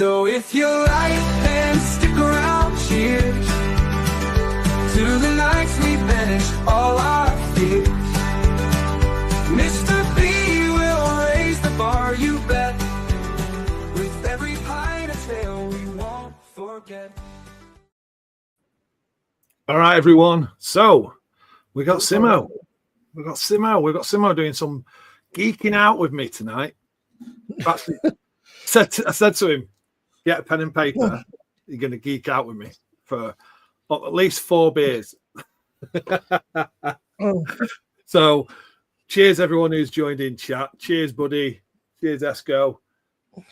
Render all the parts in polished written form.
So if you like, then stick around. Cheers to the nights we banished all our fears. Mr. B will raise the bar, you bet. With every pint of ale we won't forget. All right, everyone. So we got Simmo. We've got Simmo doing some geeking out with me tonight. Actually, I said to him, get a pen and paper. You're going to geek out with me for at least 4 beers. So cheers, everyone who's joined in chat. Cheers, buddy. Cheers, Esco.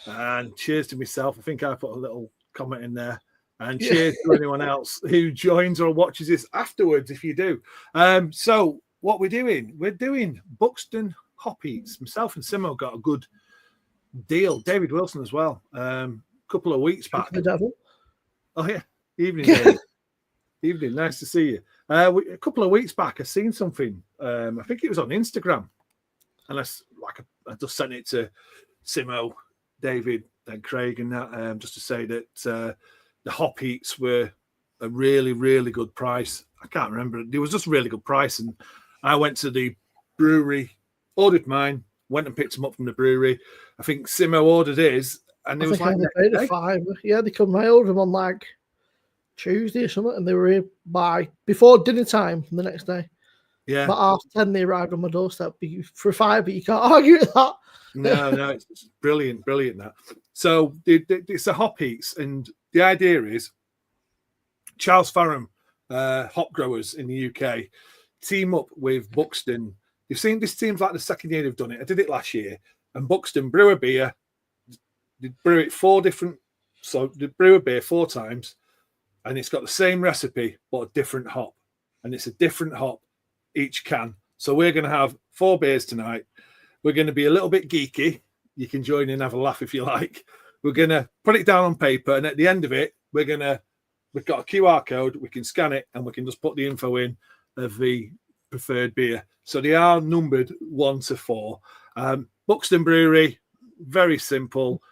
And cheers to myself. I think I put a little comment in there. And cheers to anyone else who joins or watches this afterwards, if you do. So what we're doing Buxton Hop Heats. Myself and Simmo got a good deal. David Wilson as well. A couple of weeks back. The devil. Oh, yeah. Evening, David. Evening. Nice to see you. A couple of weeks back, I seen something. I think it was on Instagram. And I just sent it to Simmo, David, and Craig, and that just to say that the hop heats were a really, really good price. I can't remember. It was just a really good price. And I went to the brewery, ordered mine, went and picked them up from the brewery. I think Simmo ordered his. And it was like, they five. Yeah, they come. I ordered them on like Tuesday or something, and they were here by before dinner time the next day. Yeah. About 10:30, they arrived on my doorstep. For a $5, you can't argue with that. No, it's brilliant that. So it's the hop heats, and the idea is Charles Fareham, hop growers in the UK, team up with Buxton. You've seen this seems like the second year they've done it. I did it last year, and Buxton brew a beer. They brew it 4 different, so they brew a beer 4 times, and it's got the same recipe but a different hop, and it's a different hop each can. So we're going to have 4 beers tonight. We're going to be a little bit geeky. You can join in and have a laugh if you like. We're going to put it down on paper, and at the end of it, we've got a QR code. We can scan it, and we can just put the info in of the preferred beer. So they are numbered 1 to 4. Buxton Brewery, very simple.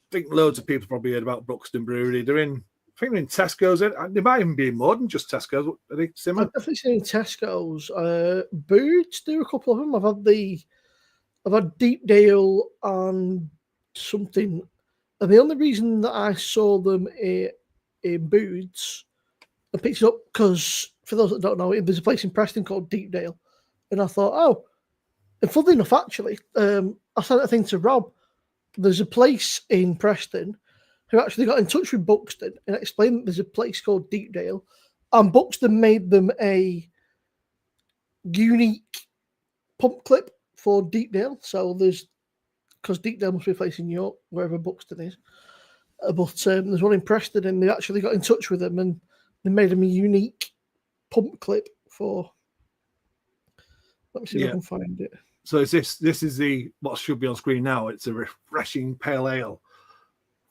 I think loads of people probably heard about Buxton Brewery. I think they're in Tesco's. They might even be more than just Tesco's. Are they similar? I've definitely seen Tesco's. Boots do a couple of them. I've had Deep Dale and something. And the only reason that I saw them in Boots and picked it up, because for those that don't know, there's a place in Preston called Deep Dale. And I thought, oh, and funnily enough, actually, I sent a thing to Rob. There's a place in Preston who actually got in touch with Buxton and explained that there's a place called Deep Dale, and Buxton made them a unique pump clip for Deep Dale. So because Deep Dale must be a place in York, wherever Buxton is. But there's one in Preston, and they actually got in touch with them, and they made them a unique pump clip for. Let me see if I can find it. So this is what should be on screen now. It's a refreshing pale ale,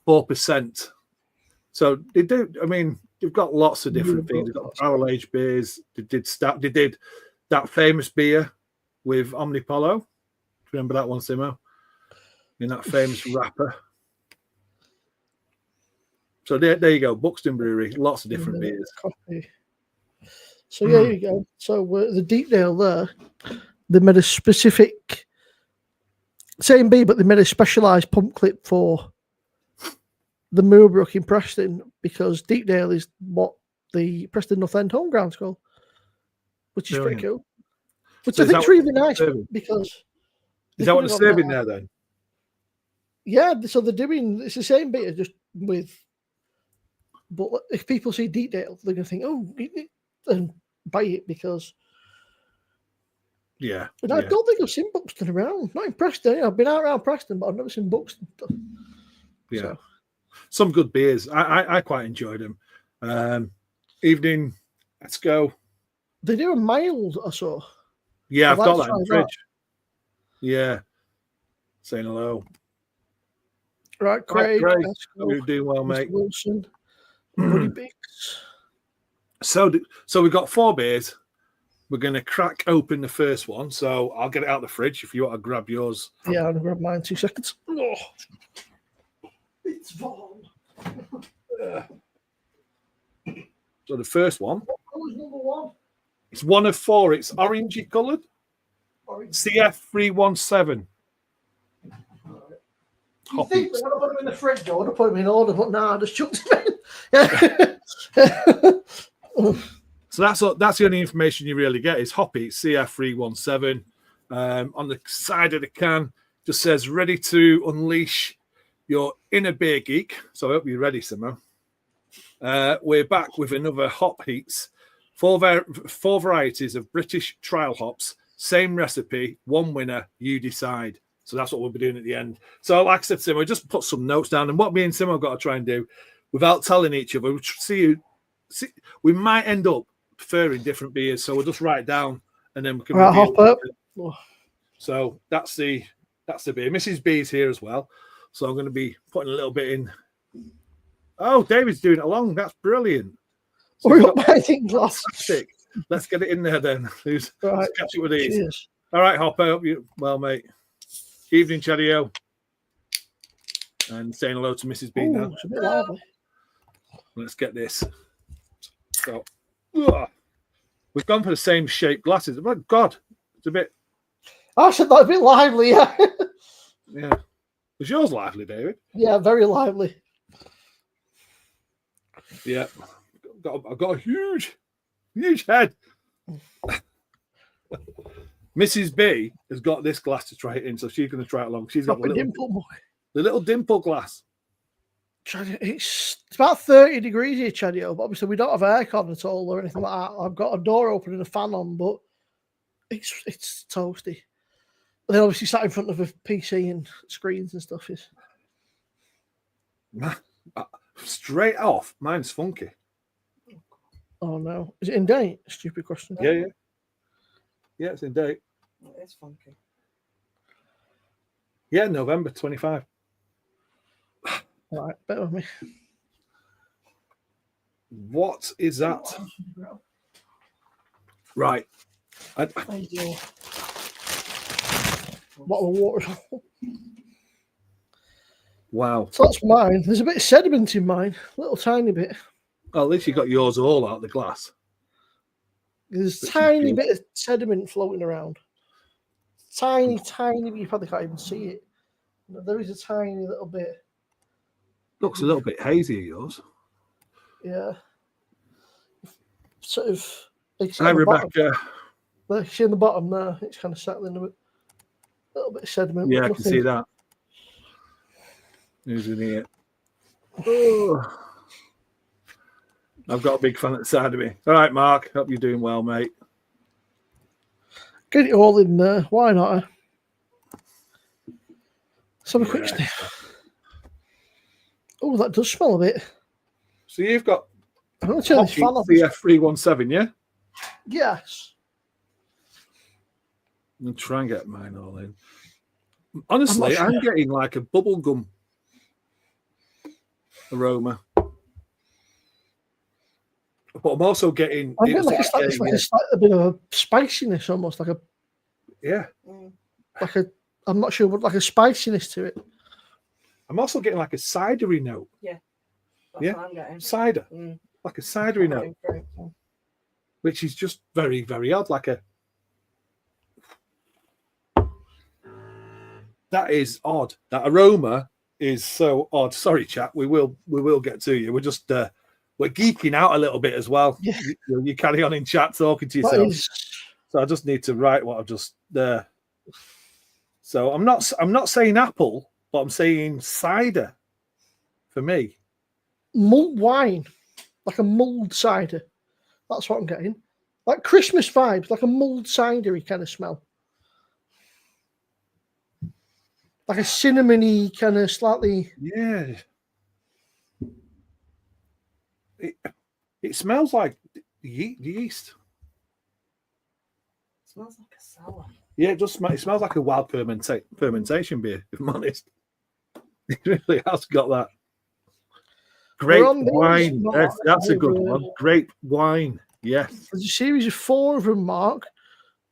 4%. So they do. I mean, they've got lots of different things. They've got barrel aged beers. They did that famous beer with Omnipollo. Remember that one, Simmo? In that famous wrapper. So there you go, Buxton Brewery. Lots of different beers. Coffee. So there you go. So the Deep Dale there, they made a specific same beer, but they made a specialised pump clip for the Moorbrook in Preston, because Deep Dale is what the Preston North End home ground's called, which is pretty cool. Which so I think is really nice because is that what they're serving there then? Yeah, so they're doing it's the same beer just with. But if people see Deep Dale, they're going to think, "Oh," and buy it because. Yeah, and I don't think I've seen Buxton around. Not in Preston. I've been out around Preston, but I've never seen Buxton. Yeah, so. Some good beers. I quite enjoyed them. Evening, let's go. They do a mild, I saw. Yeah, I've got that in the fridge. Yeah, saying hello. Right, Craig. You're doing well, Mr. mate. Wilson, Buddy Biggs. So we've got 4 beers. We're going to crack open the first one. So I'll get it out of the fridge if you want to grab yours. Yeah, I'll grab mine 2 seconds. Oh, it's warm. So the first one, Colour's number one. it's one of four. It's orangey coloured. Orange. CF317. You Hop think Heats. when I put them in the fridge, though, I would have put them in order, but no, I just chucked them in. So that's the only information you really get is Hop Heats CF317. On the side of the can, just says ready to unleash your inner beer geek. So I hope you're ready, Simmo. We're back with another Hop Heats. Four varieties of British trial hops. Same recipe, one winner, you decide. So that's what we'll be doing at the end. So like I said, Simmo, just put some notes down. And what me and Simmo have got to try and do, without telling each other, we might end up preferring different beers. So we'll just write it down and then we can Right, hop up. So that's the beer. Mrs. B's here as well. So I'm going to be putting a little bit in. Oh, David's doing it along. That's brilliant. So We're up my thing glass. fantastic. Let's get it in there then. Let's Right. catch it with these. Cheers. All right, Hop. I hope you well, mate. Evening, Chadio. And saying hello to Mrs. B now. It's a bit lively. Let's get this. So, we've gone for the same shape glasses. Oh, God, it's a bit. I said that a bit lively, yeah. Yeah. Was yours lively, David? Yeah, very lively. Yeah. I've got a huge head. Mrs. B has got this glass to try it in, so she's going to try it along. She's got Proper the dimple. little dimple glass. It's about 30 degrees here, Chadio, but obviously we don't have aircon at all or anything like that. I've got a door open and a fan on, but it's toasty. And then obviously sat in front of a PC and screens and stuff is. Straight off, mine's funky. Oh no. Is it in date? Stupid question. Yeah. Yeah, it's in date. It is funky. Yeah, November 25. Right, better with me. What is that? Right. There you go. Bottle of water. Wow. So that's mine. There's a bit of sediment in mine, a little tiny bit. Oh, at least you got yours all out of the glass. There's a Which is tiny good. bit of sediment floating around. Tiny, but you probably can't even see it. But there is a tiny little bit. Looks a little bit hazy, yours. Yeah. Sort of. Hi, Rebecca. Like, see in the bottom there, it's kind of settling a bit. A little bit of sediment. Yeah, I but can see that. Who's in here? Oh. I've got a big fan at the side of me. All right, Mark. Hope you're doing well, mate. Get it all in there. Why not? Let's have a quick sniff. Oh, that does smell a bit. So you've got I'm going to turn this fan off. CF317, yeah? Yes. I'm going to try and get mine all in. Honestly, sure. I'm getting like a bubblegum aroma. But I'm also getting... I'm getting like a bit of a spiciness almost, like a, Yeah. I'm not sure what, like a spiciness to it. I'm also getting like a cidery note. That's Yeah. what I'm getting. Cider. Mm. Like a cidery I'm note, getting fruit. which is just very, very odd. Like a... That is odd. That aroma is so odd. Sorry, chat. We will get to you. We're just... we're geeking out a little bit as well. Yeah. You carry on in chat talking to That yourself. is, So I just need to write what I've just there. So I'm not saying apple, but I'm saying cider for me. mulled wine, like a mulled cider. That's what I'm getting. Like Christmas vibes, like a mulled cidery kind of smell. Like a cinnamony kind of slightly. Yeah. It smells like yeast. It smells like a sour. Yeah, it smells like a wild fermentation beer, if I'm honest. It really has got that. Grape on these, wine. Mark. That's a good one. Grape wine. Yes. There's a series of 4 of them, Mark,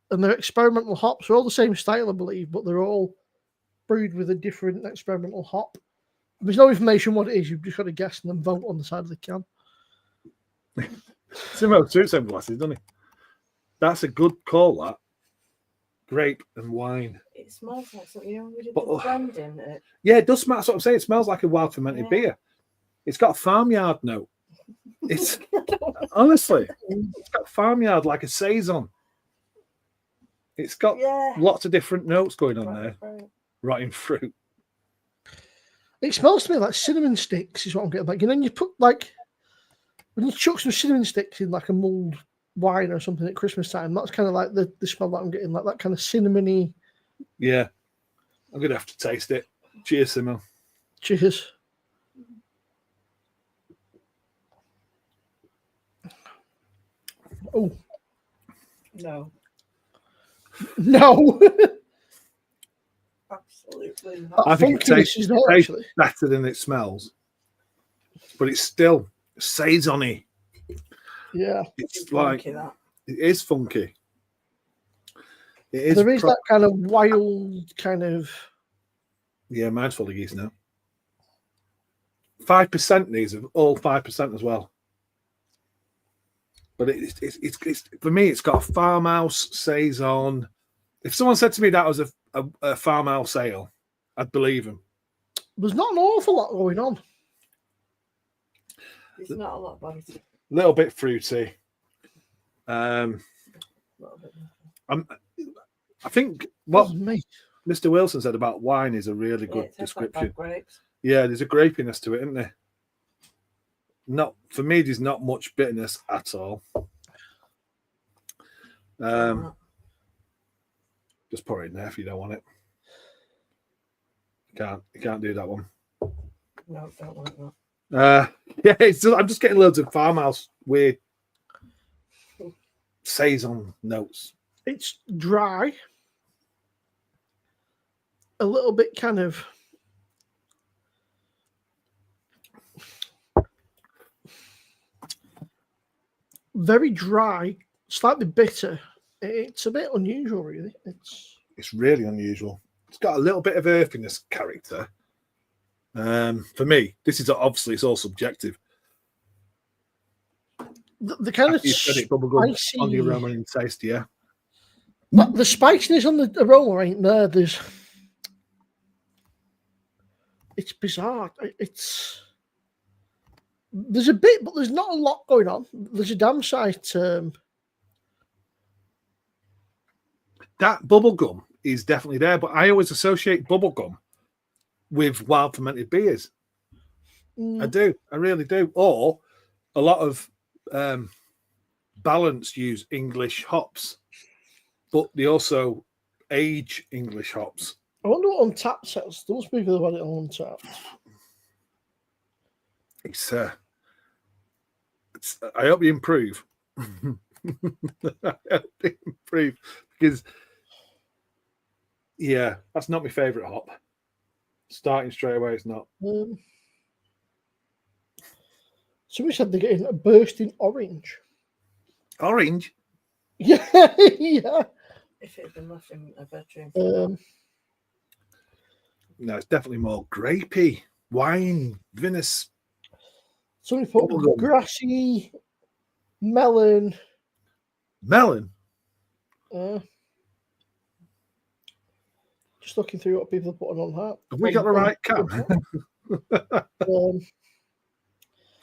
and they're experimental hops. They're all the same style, I believe, but they're all brewed with a different experimental hop. There's no information what it is. You've just got to guess and then vote on the side of the can. Simmo suits them glasses, doesn't he? That's a good call, that. Grape and wine. It smells like something, you know, we did But- the blending. Yeah, it does smell. That's what I'm saying. It smells like a wild fermented Yeah. beer. It's got a farmyard note. It's honestly, it's got farmyard like a saison. It's got Yeah. lots of different notes going on there. Right. Rotting fruit. It smells to me like cinnamon sticks, is what I'm getting like. And then you put like when you chuck some cinnamon sticks in like a mulled wine or something at Christmas time, that's kind of like the smell that I'm getting, like that kind of cinnamony. Yeah, I'm gonna have to taste it. Cheers, Simmo. Cheers. Oh No, no! absolutely not. I think it Funkiness tastes is there, tastes actually. better than it smells, but it's still saison-y. Yeah, It's like Funky, that. it is funky. It is. there is that kind of wild kind of. Yeah, mine's full of geese now. 5%. These are all 5% as well. But it's for me, it's got a farmhouse saison. If someone said to me that was a farmhouse ale, I'd believe him. There's not an awful lot going on. There's not a lot about it. A little bit fruity. A little bit. I think what Doesn't me. Mr. Wilson said about wine is a really Yeah, good it tastes like description. bad grapes. Yeah, there's a grapiness to it, isn't there? Not for me. There's not much bitterness at all. Just pour it in there if you don't want it. You can't do that one. No, don't like that. Yeah, I'm just getting loads of farmhouse weird saison notes. It's dry. A little bit kind of. Very dry, slightly bitter. It's a bit unusual, really. It's really unusual. It's got a little bit of earthiness character. For me, this is obviously it's all subjective. The kind of You said it, bubblegum spicy. on the aroma and taste, yeah. But the spiciness on the aroma ain't there. It's bizarre. There's a bit, but there's not a lot going on. There's a damn sight. That bubblegum is definitely there, but I always associate bubblegum with wild fermented beers. I do. I really do. Or a lot of balance use English hops, but they also age English hops. I wonder what Untapped says. Those people have had it on Untapped. I hope you improve. I hope you improve because, yeah, that's not my favourite hop. Starting straight away, it's not. Somebody said they're getting a bursting orange. Orange? Yeah, yeah. If it had been left in a bedroom. No, it's definitely more grapey. Wine, vinous. Somebody put Bubblegum. grassy, melon. Melon? Just looking through what people are putting on that. Have we got the right can?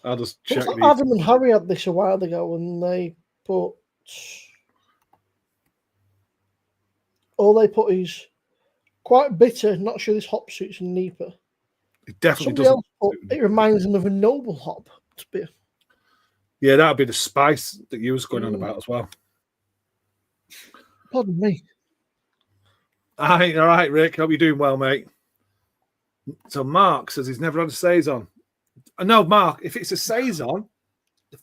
I'll just check Looks like these. Adam and Harry had this a while ago, and they put all they put is quite bitter. Not sure this hop suits a Nipah. It definitely Somebody doesn't. else put, it reminds them of a noble hop. Yeah, that would be the spice that you was going on about as well. Pardon me. All right, Rick. Hope you're doing well, mate. So Mark says he's never had a saison. No, Mark, if it's a saison,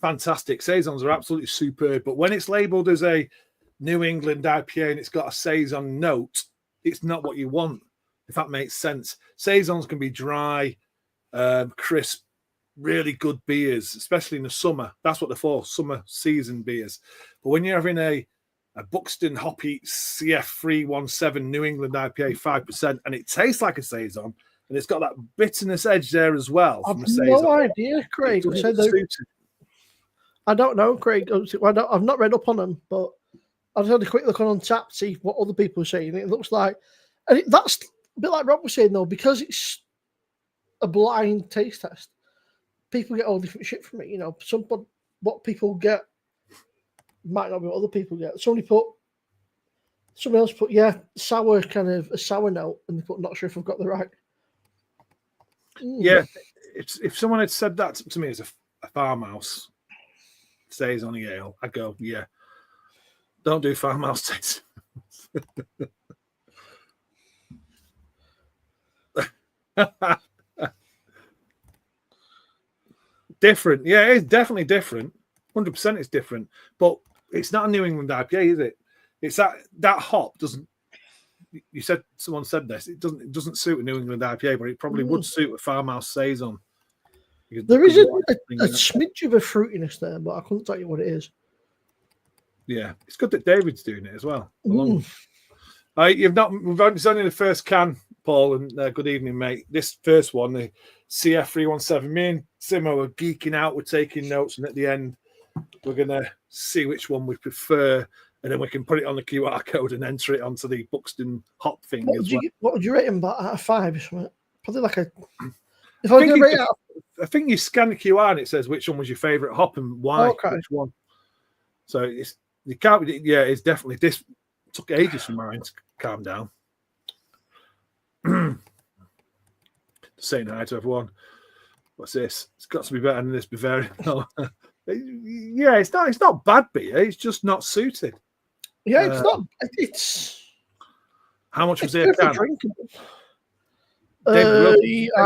fantastic. Saisons are absolutely superb. But when it's labelled as a New England IPA and it's got a saison note, it's not what you want, if that makes sense. Saisons can be dry, crisp, really good beers, especially in the summer. That's what they're for, summer season beers. But when you're having a Buxton Hop Heats CF317 New England IPA 5% and it tastes like a saison, and it's got that bitterness edge there as well. I've from a saison. no idea, Craig. It doesn't suit it. I don't know, Craig. I've not read up on them, but I've had a quick look on Tap to see what other people are saying. It looks like, and that's a bit like Rob was saying though, because it's a blind taste test. People get all different shit from it. You know, what people get might not be what other people get. Somebody else put, sour, kind of a sour note, and they put, not sure if I've got the right. Yeah, if someone had said that to me as a farmhouse saison ale, I'd go, yeah, don't do farmhouse taste. Different, yeah, it's definitely different. 100% it's different, but it's not a New England IPA, is it? It's that hop doesn't. You said someone said this. It doesn't suit a New England IPA, but it probably would suit a farmhouse saison. There is a smidge of a fruitiness there, but I couldn't tell you what it is. Yeah, it's good that David's doing it as well. It's only the first can, Paul, and good evening, mate. This first one, the CF317. Me and Simmo are geeking out. We're taking notes, and at the end, we're gonna see which one we prefer. And then we can put it on the QR code and enter it onto the Buxton Hop thing as well. What would you rate them out of 5 or something? Probably like a. If I rate out, I think you scan the QR and it says which one was your favourite hop and why. Okay. Which one? So you can't. Yeah, it's definitely this. Took ages for mine to calm down. Saying hi to everyone. What's this? It's got to be better than this Bavarian. No. Yeah, it's not bad beer. It's just not suited. Yeah, it's not. It's. How much was it? I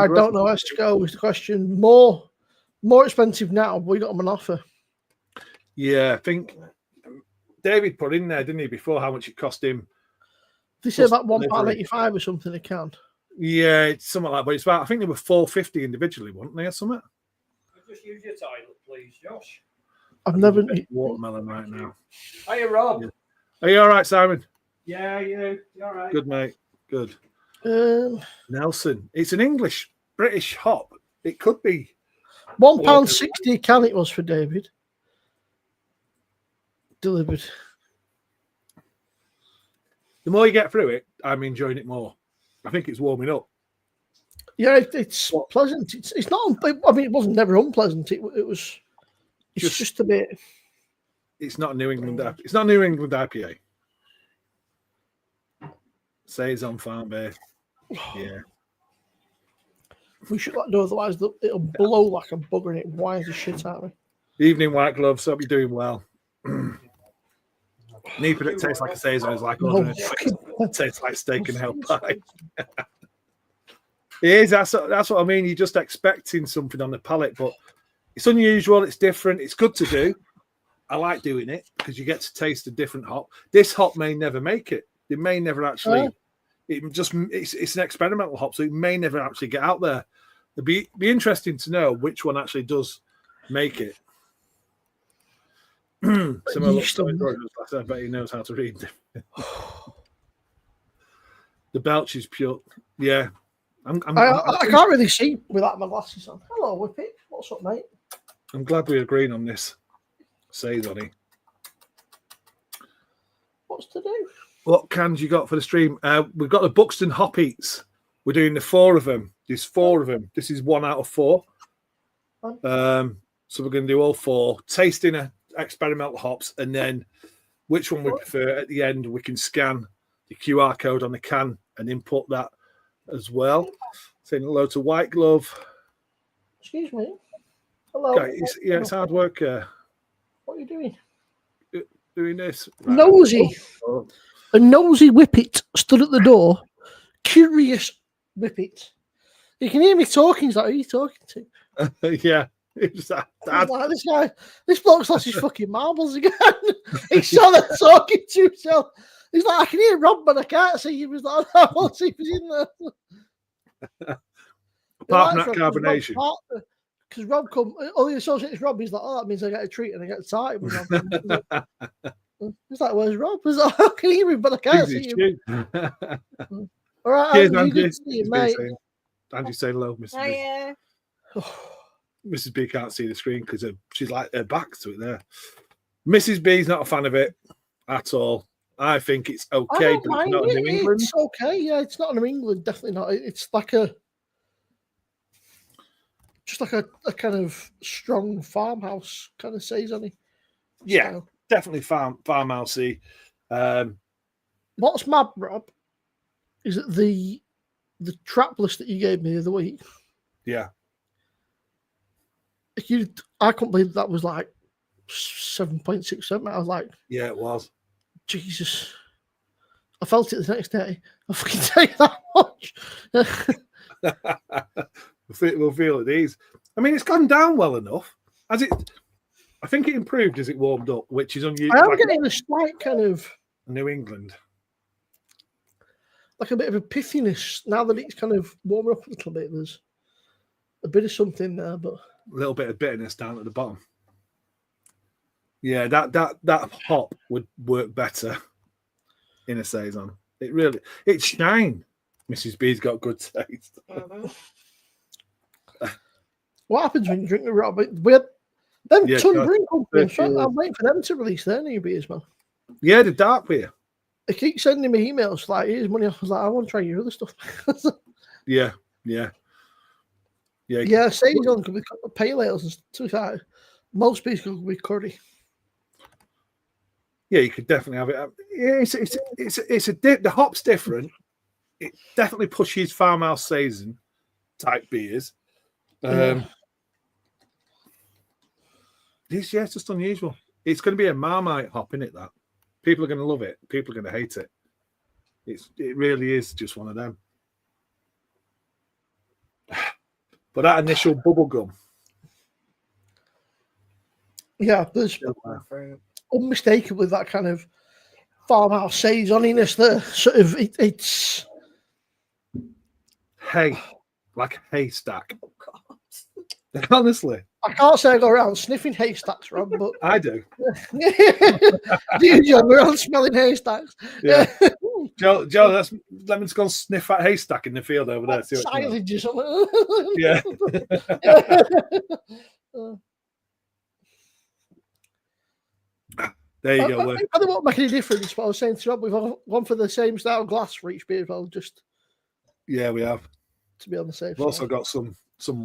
don't know. Has to go is the question. More expensive now. We got them on offer. Yeah, I think David put in there, didn't he, before how much it cost him? They said about £1.85 or something. They can. Yeah, it's something like that. But it's about. I think they were $4.50 individually, weren't they, or something? Just use your title, please, Josh. I've never watermelon right now. Hiya, Rob. Yeah. Are you all right, Simon? Yeah, you all right? Good, mate. Good. Nelson. It's an British hop. It could be £1.60 a can. It was for David. Delivered. The more you get through it, I'm enjoying it more. I think it's warming up. Yeah, it's pleasant. It's not. I mean, it wasn't never unpleasant. It was. It's just a bit. It's not New England. It's not New England IPA. Saison Farm Bay. Yeah. We should let go, otherwise it'll blow like a bugger and it winds the shit out of me. Evening, White Gloves. Hope you're doing well. Neither it tastes like a saison. It's like it tastes like steak and hell pie. It is. That's what I mean. You're just expecting something on the palate, but it's unusual. It's different. It's good to do. I like doing it because you get to taste a different hop. This hop may never make it. It may never actually. It's an experimental hop, so it may never actually get out there. It'd be interesting to know which one actually does make it. I bet he knows how to read them. The belch is pure. Yeah. I can't really see without my glasses on. Hello, Whippet. What's up, mate? I'm glad we're agreeing on this. Saison-y. What's to do? What cans you got for the stream? We've got the Buxton Hop Heats. We're doing the 4 of them. There's 4 of them. This is 1 out of 4. So we're going to do all 4. Tasting experimental hops, and then which one we prefer. At the end, we can scan the QR code on the can and input that as well. Saying hello to White Glove. Excuse me. Hello. Okay, it's hard work. What are you doing? Doing this. Right. Nosy. A nosy Whippet stood at the door. Curious Whippet. You can hear me talking. He's like, who are you talking to? Yeah. It's that. Like, this bloke's lost his fucking marbles again. He's sort of talking to himself. He's like, I can hear Rob, but I can't see him. He's like, I won't see if he's in there. Apart from that carbonation. Because Rob all the associates Rob, he's like, oh, that means I get a treat and I get excited with Rob. He's like, where's Rob? He's like, I can hear him, but I can't see him. All right, cheers, Andrew. See you, mate. Angie, say hello, Mrs. B. Hiya. Mrs. B can't see the screen because she's like her back to it there. Mrs. B's not a fan of it at all. I think it's I okay, don't but it's mind not it. New England. It's okay. Yeah, it's not New England. Definitely not. It's like just like a kind of strong farmhouse kind of saison-y Yeah, style. definitely farmhousey. What's mad, Rob, is that the trap list that you gave me the other week. Yeah, I couldn't believe that was like 7.67. I was like, yeah, it was. Jesus. I felt it the next day. I fucking take that much. We'll feel at these. I mean, it's gone down well enough. I think it improved as it warmed up, which is unusual. I am getting a slight kind of New England. like a bit of a pithiness now that it's kind of warming up a little bit. There's a bit of something there, but A little bit of bitterness down at the bottom. Yeah, that hop would work better in a saison. It's shine. Mrs. B's got good taste. Mhm. what happens when you drink the Rob? We had them Yeah, Ton God. Brewing Company. Thank you. I'm waiting for them to release their new beers, man. Yeah, the dark beer. They keep sending me emails like, here's money. I was like, I want to try your other stuff. Yeah. Yeah, saison could be pale ales and stuff like that. Most beers could be curry. Yeah, you could definitely have it. Yeah, the hop's different. It definitely pushes farmhouse saison type beers. It's just unusual. It's going to be a Marmite hop, isn't it? That people are going to love it. People are going to hate it. It really is just one of them. But that initial bubble gum. Yeah, there's Fruit. unmistakably that kind of farmhouse saisoniness there. Sort of, it's Hay, like a haystack. Oh, God. Honestly, I can't say I go around sniffing haystacks, Rob, but I do. do you, John? We're all smelling haystacks. Yeah. Joe, let me just go and sniff that haystack in the field over there. See what it Silage or something. yeah. There you go. I think it won't make any difference, but I was saying to Rob, we've all gone for the same style glass for each beer as well, just Yeah, we have. to be on the safe We've also side. got some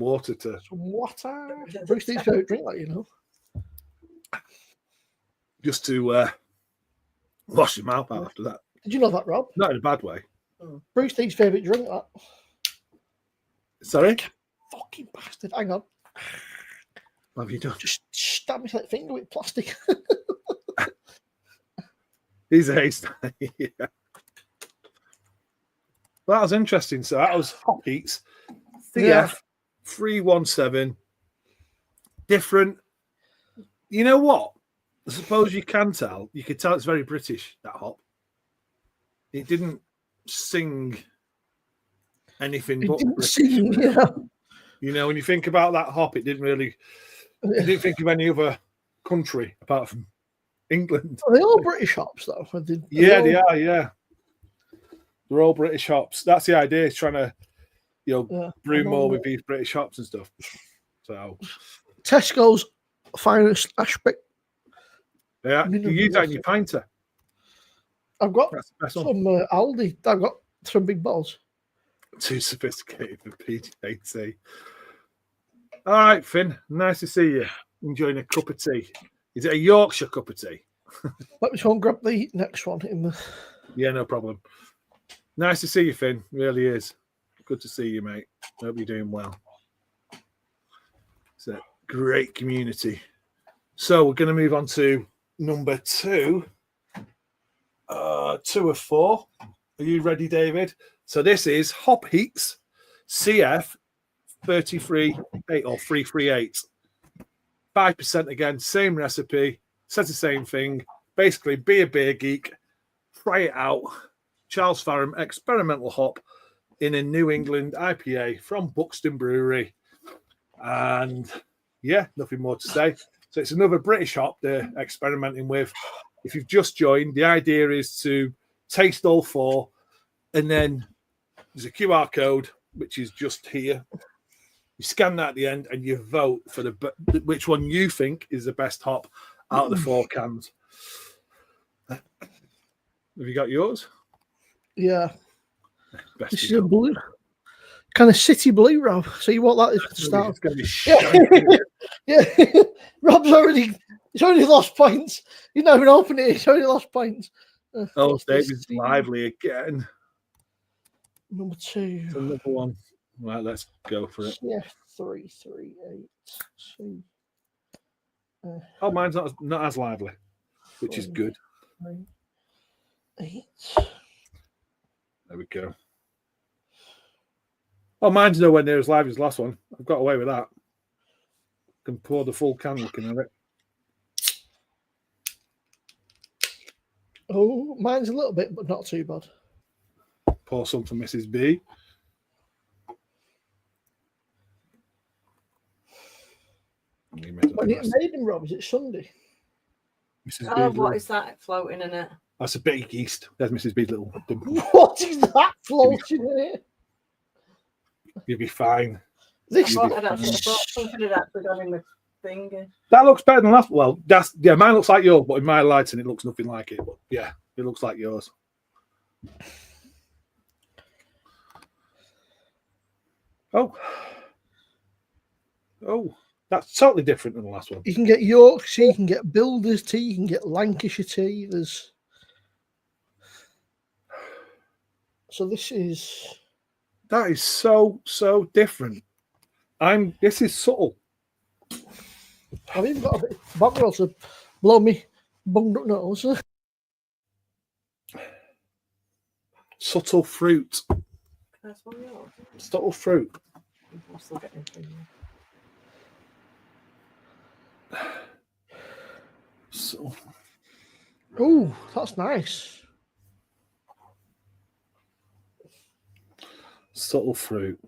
water to Some water. Bruce needs to drink that, you know. just to wash your mouth out after that. Did you know that, Rob? Not in a bad way. Bruce Lee's favourite drink, that. Sorry? Fucking bastard. Hang on. What have you done? Just stab me like finger with plastic. He's a haystack. Yeah. That was interesting. So that was Hop Heats. CF Yeah. 317. Different. You know what? I suppose you can tell. You could tell it's very British, that hop. It didn't sing anything It but didn't British. seem, yeah. You know, when you think about that hop, it didn't really. You didn't think of any other country apart from England. Are they all British hops, though? Yeah, they are. Yeah, they're all British hops. That's the idea. Is trying to, brew more with these British hops and stuff. So Tesco's finest aspect. yeah, you use that in your pinter. I've got That's the best some one. Aldi. I've got some big balls. Too sophisticated for PJT. All right, Finn. Nice to see you. Enjoying a cup of tea. Is it a Yorkshire cup of tea? Let me go and grab the next one in the. Yeah, no problem. Nice to see you, Finn. Really is. Good to see you, mate. Hope you're doing well. It's a great community. So we're going to move on to number 2. 2 of 4. Are you ready, David? So this is Hop Heats CF 33.8 or 338. 5% again, same recipe, says the same thing. Basically, be a beer geek, try it out. Charles Farram experimental hop in a New England IPA from Buxton Brewery. And yeah, nothing more to say. So it's another British hop they're experimenting with. If you've just joined, the idea is to taste all 4, and then there's a QR code. which is just here. You scan that at the end and you vote for which one you think is the best hop out of the 4 cans. Have you got yours? Yeah. Best This is a blue, kind of city blue, Rob. So you want that to start? It's going to be shiny. Yeah. Rob's he's already lost points. He's not even opened it. He's already lost points. Oh, What's this? David's lively again. Number 2. It's another one. Right, let's go for it. Yeah, 338. See. Oh, mine's not as lively, which is good. 3, 8. There we go. Oh, mine's nowhere near as lively as the last one. I've got away with that. Can pour the full can looking at it. Oh, mine's a little bit, but not too bad. Pour some for Mrs. B. When it made him, Rob, is it Sunday? Mrs. Oh, B's what little- is that floating in it? That's a bit of yeast. There's Mrs. B's little dimple. What is that floating in it? You'll be fine. This You'll be I fine. thought something had actually gone in the finger. That looks better than last. Well, mine looks like yours, but in my lighting, it looks nothing like it. But yeah, it looks like yours. Oh, that's totally different than the last one. you can get Yorkshire, you can get Builder's tea, you can get Lancashire tea. So this is. That is so different. This is subtle. I've even got a bit of bottle to blow me bunged up nose. Subtle fruit. That's one yours. Subtle fruit. I'm still getting through. So, Oh, that's nice. subtle fruit.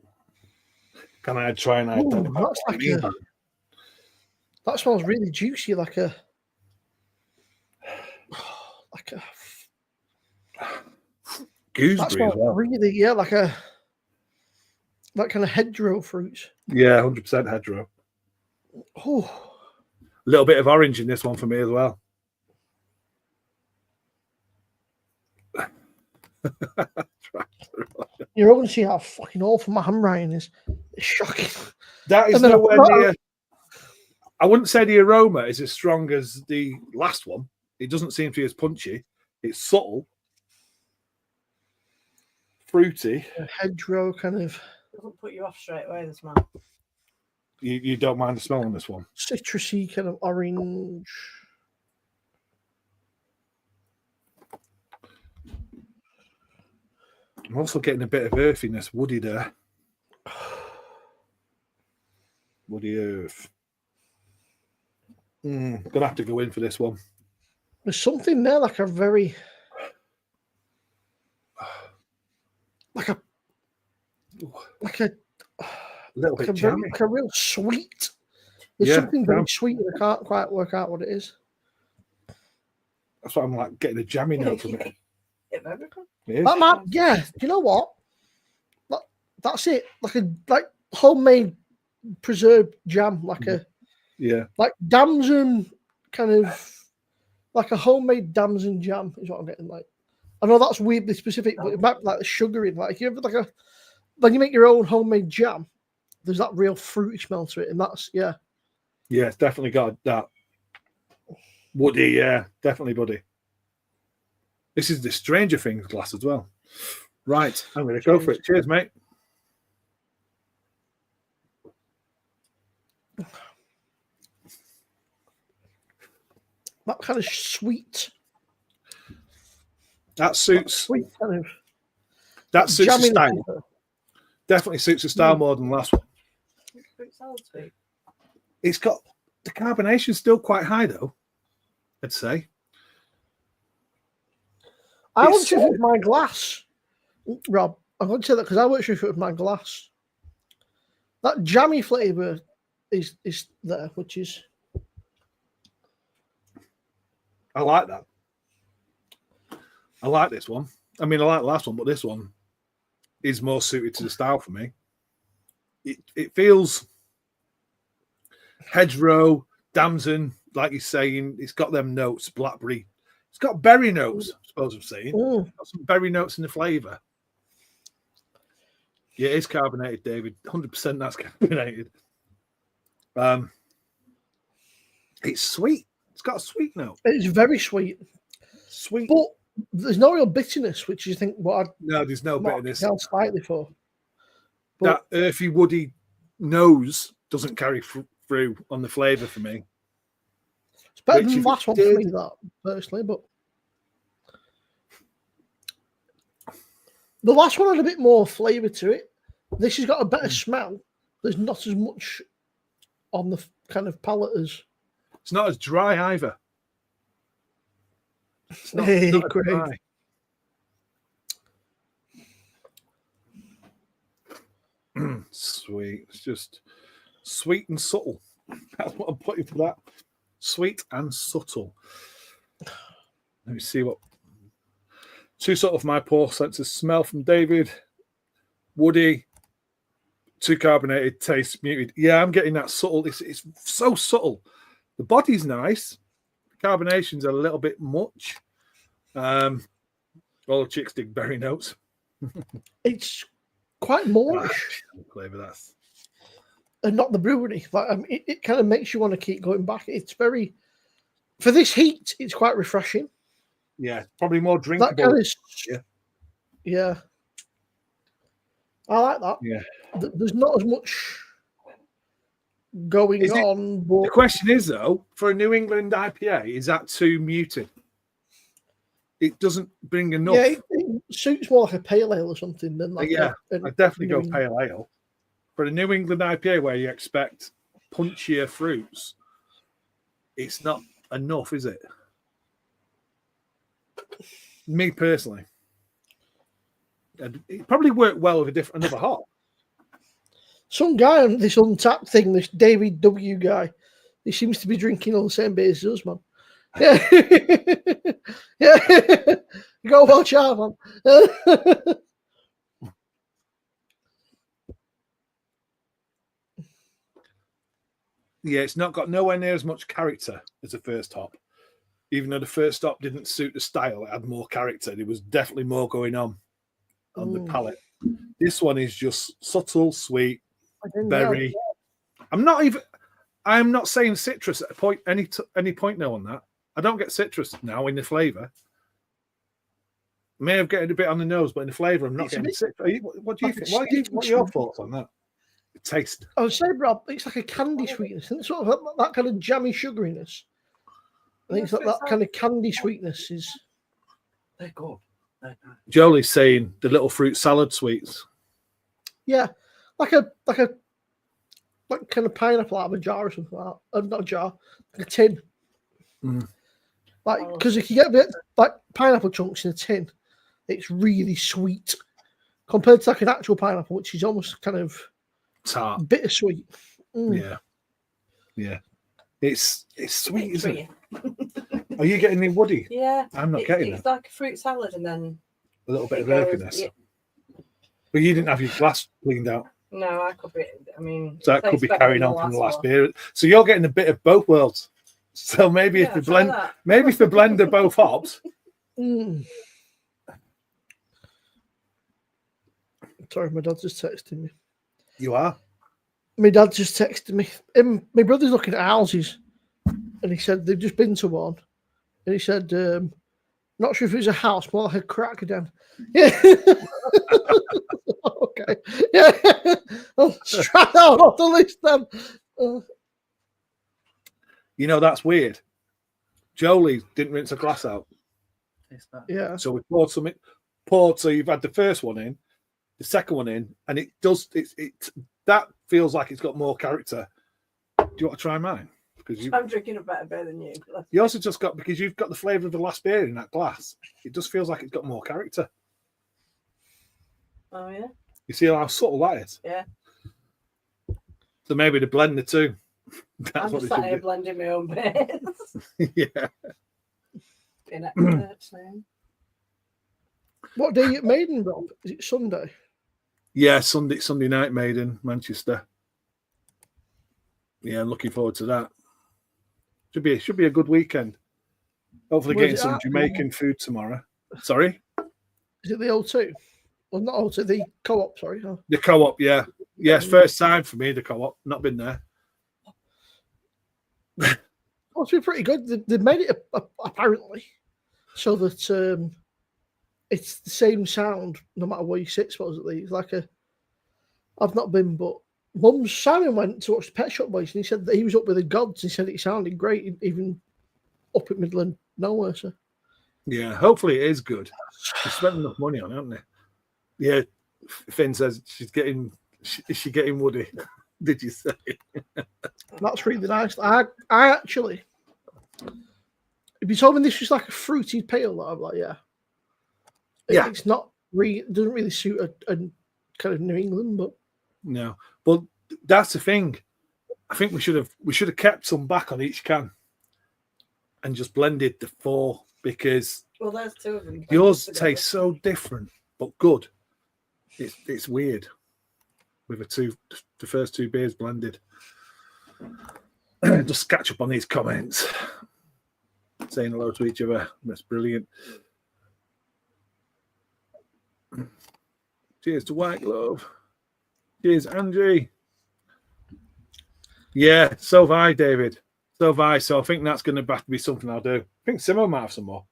Can I try and Ooh, identify? that's what I mean? That smells really juicy, like a Gooseberry that as smells well. really, like that kind of hedgerow fruit. Yeah, 100% hedgerow. Oh, A little bit of orange in this one for me as well. you're all going to see how fucking awful my handwriting is. It's shocking. That is And then nowhere near. I wouldn't say the aroma is as strong as the last one. It doesn't seem to be as punchy. It's subtle, fruity. A hedgerow kind of Doesn't put you off straight away, this man. You don't mind the smell on this one. citrusy kind of orange. I'm also getting a bit of earthiness, woody there. Woody earth. Gonna have to go in for this one. There's something there, like a very, like a little bit jammy. like a real sweet. There's Yeah, something very jam. sweet, and I can't quite work out what it is. That's what I'm like getting a jammy note from it. It everything. It is. That might, yeah. You know what? That's it. Like homemade preserved jam, Yeah. like damson, kind of like a homemade damson jam is what I'm getting. Like, I know that's weirdly specific, but it might be like the sugaring. Like, if you ever when you make your own homemade jam, there's that real fruity smell to it, and that's Yeah, it's definitely got that. Woody, yeah, definitely buddy. This is the Stranger Things glass as well. Right, I'm going to go for it. Cheers, mate. that kind of sweet, That suits. sweet kind of That suits the jamming. style. Definitely suits the style more than the last one. Fruit salad sweet. It's got the carbonation still quite high though. I'd say. I It's wasn't sure if so- it was my glass, Rob. I'm going to say that because I wasn't sure if it was my glass. That jammy flavour is there, which is I like that. I like this one. I mean, I like the last one, but this one is more suited to the style for me. it feels hedgerow, damson, like you're saying. It's got them notes, blackberry. It's got berry notes, I suppose I'm saying. Got some berry notes in the flavour. Yeah, it is carbonated, David. 100% that's carbonated. It's sweet. It's got a sweet note. It's very sweet. Sweet. But there's no real bitterness, which you think No, there's no bitterness. Down slightly for. But That earthy, woody nose doesn't carry through on the flavour for me. it's better which than if the last it one for did- me, that personally. But the last one had a bit more flavour to it. This has got a better smell. There's not as much on the kind of palate as. It's not as dry either. It's not, Hey, not as Craig. dry. Sweet. It's just sweet and subtle. That's what I'm putting for that. Sweet and subtle. Let me see what. Two sort of my poor sense of smell from David. Woody. Too carbonated, taste muted. Yeah, I'm getting that subtle. It's so subtle. The body's nice. The carbonation's a little bit much. All the chicks dig berry notes. It's quite moreish, Flavour that's. and not the brewery. Like it kind of makes you want to keep going back. It's very for this heat. It's quite refreshing. Yeah, probably more That drinkable. kind of Yeah. yeah. I like that. Yeah. There's not as much going Is it- on, but The question is though, for a New England IPA, is that too muted? It doesn't bring enough. yeah, it suits more like a pale ale or something than like Yeah, a I'd definitely New go England. pale ale. For a New England IPA where you expect punchier fruits, it's not enough, is it? Me personally. It probably worked well with another hop. Some guy on this Untapped thing, this David W guy, he seems to be drinking all the same beers as us, man. Yeah, yeah. Go watch out, man. Yeah, it's not got nowhere near as much character as the first hop. Even though the first hop didn't suit the style, it had more character. There was definitely more going on the palate. This one is just subtle, sweet, berry. I'm not saying citrus at any point now on that. I don't get citrus now in the flavour. May have getting a bit on the nose, but in the flavour, I'm not It's a getting bit citrus. What do you like think? a What are your sweet- thoughts on that? The taste. I would say, Rob, it's like a candy sweetness, and it's sort of that kind of jammy sugariness. I think it's like that kind of candy sweetness is. They're good. Jolie's saying the little fruit salad sweets. Yeah, like kind of pineapple out of a jar or something like that. Not a jar, like a tin. Mm. Like because if you get a bit like pineapple chunks in a tin, it's really sweet compared to like an actual pineapple, which is almost kind of Tart. bittersweet. Yeah. It's sweet, isn't it? Sweet. Are you getting the woody? Yeah. I'm not getting It's it. like a fruit salad and then A little bit of it goes- earthiness. yeah. But you didn't have your glass cleaned out. No, I could be. I mean, So that could tastes be better carrying than on from the last one. beer. So you're getting a bit of both worlds. So maybe if Yeah, we try blend, that. maybe if we blend of both hops. Mm. Sorry, my dad's just texting me. You are. My dad just texted me. My brother's looking at houses, and he said they've just been to one, and he said, "Not sure if it was a house, more like a crack den." Yeah. Okay. Yeah. I'll strike that one off the list then. You know that's weird. Jolie didn't rinse a glass out, Yeah. so we poured some. Poured. So you've had the first one in, the second one in, and it does. It that feels like it's got more character. Do you want to try mine? Because I'm drinking a better beer than you. you also just got because you've got the flavour of the last beer in that glass. It just feels like it's got more character. Oh yeah. You see how subtle that is? Yeah. So maybe to blend the two. That's I'm what just it sat here should blending my own beers. be. Yeah. Being expert soon. What day you made in, Rob? Is it Sunday? Yeah, Sunday night, made in Manchester. Yeah, I'm looking forward to that. Should be a good weekend. Hopefully, Where's getting it some at? Jamaican food tomorrow. Sorry, Is it the O2? Well, not O2, the co-op. Sorry. Oh. the co-op. Yeah, yes, first time for me. The co-op, not been there. Oh, it's been pretty good. They made it apparently so that it's the same sound no matter where you sit. Supposedly, it's like a. I've not been, but Simon went to watch the Pet Shop Boys, and he said that he was up with the gods. He said it sounded great, even up in middle of nowhere. So Yeah, hopefully it is good. They spent enough money on it, haven't they? Yeah, Finn says is she getting Woody? Did you say? that's really nice. I actually, if you told me this was like a fruity pale, I'm like, yeah. Yeah. It's not it doesn't really suit a kind of New England, but No, but that's the thing. I think we should have kept some back on each can and just blended the 4 because Well, there's 2 of them. yours tastes so different but good. It's weird with the first 2 beers blended. Just catch up on these comments, saying hello to each other. That's brilliant. Cheers to White Glove. Cheers, Angie. Yeah, so have I, David. So have I. So I think that's going to have to be something I'll do. I think Simmo might have some more.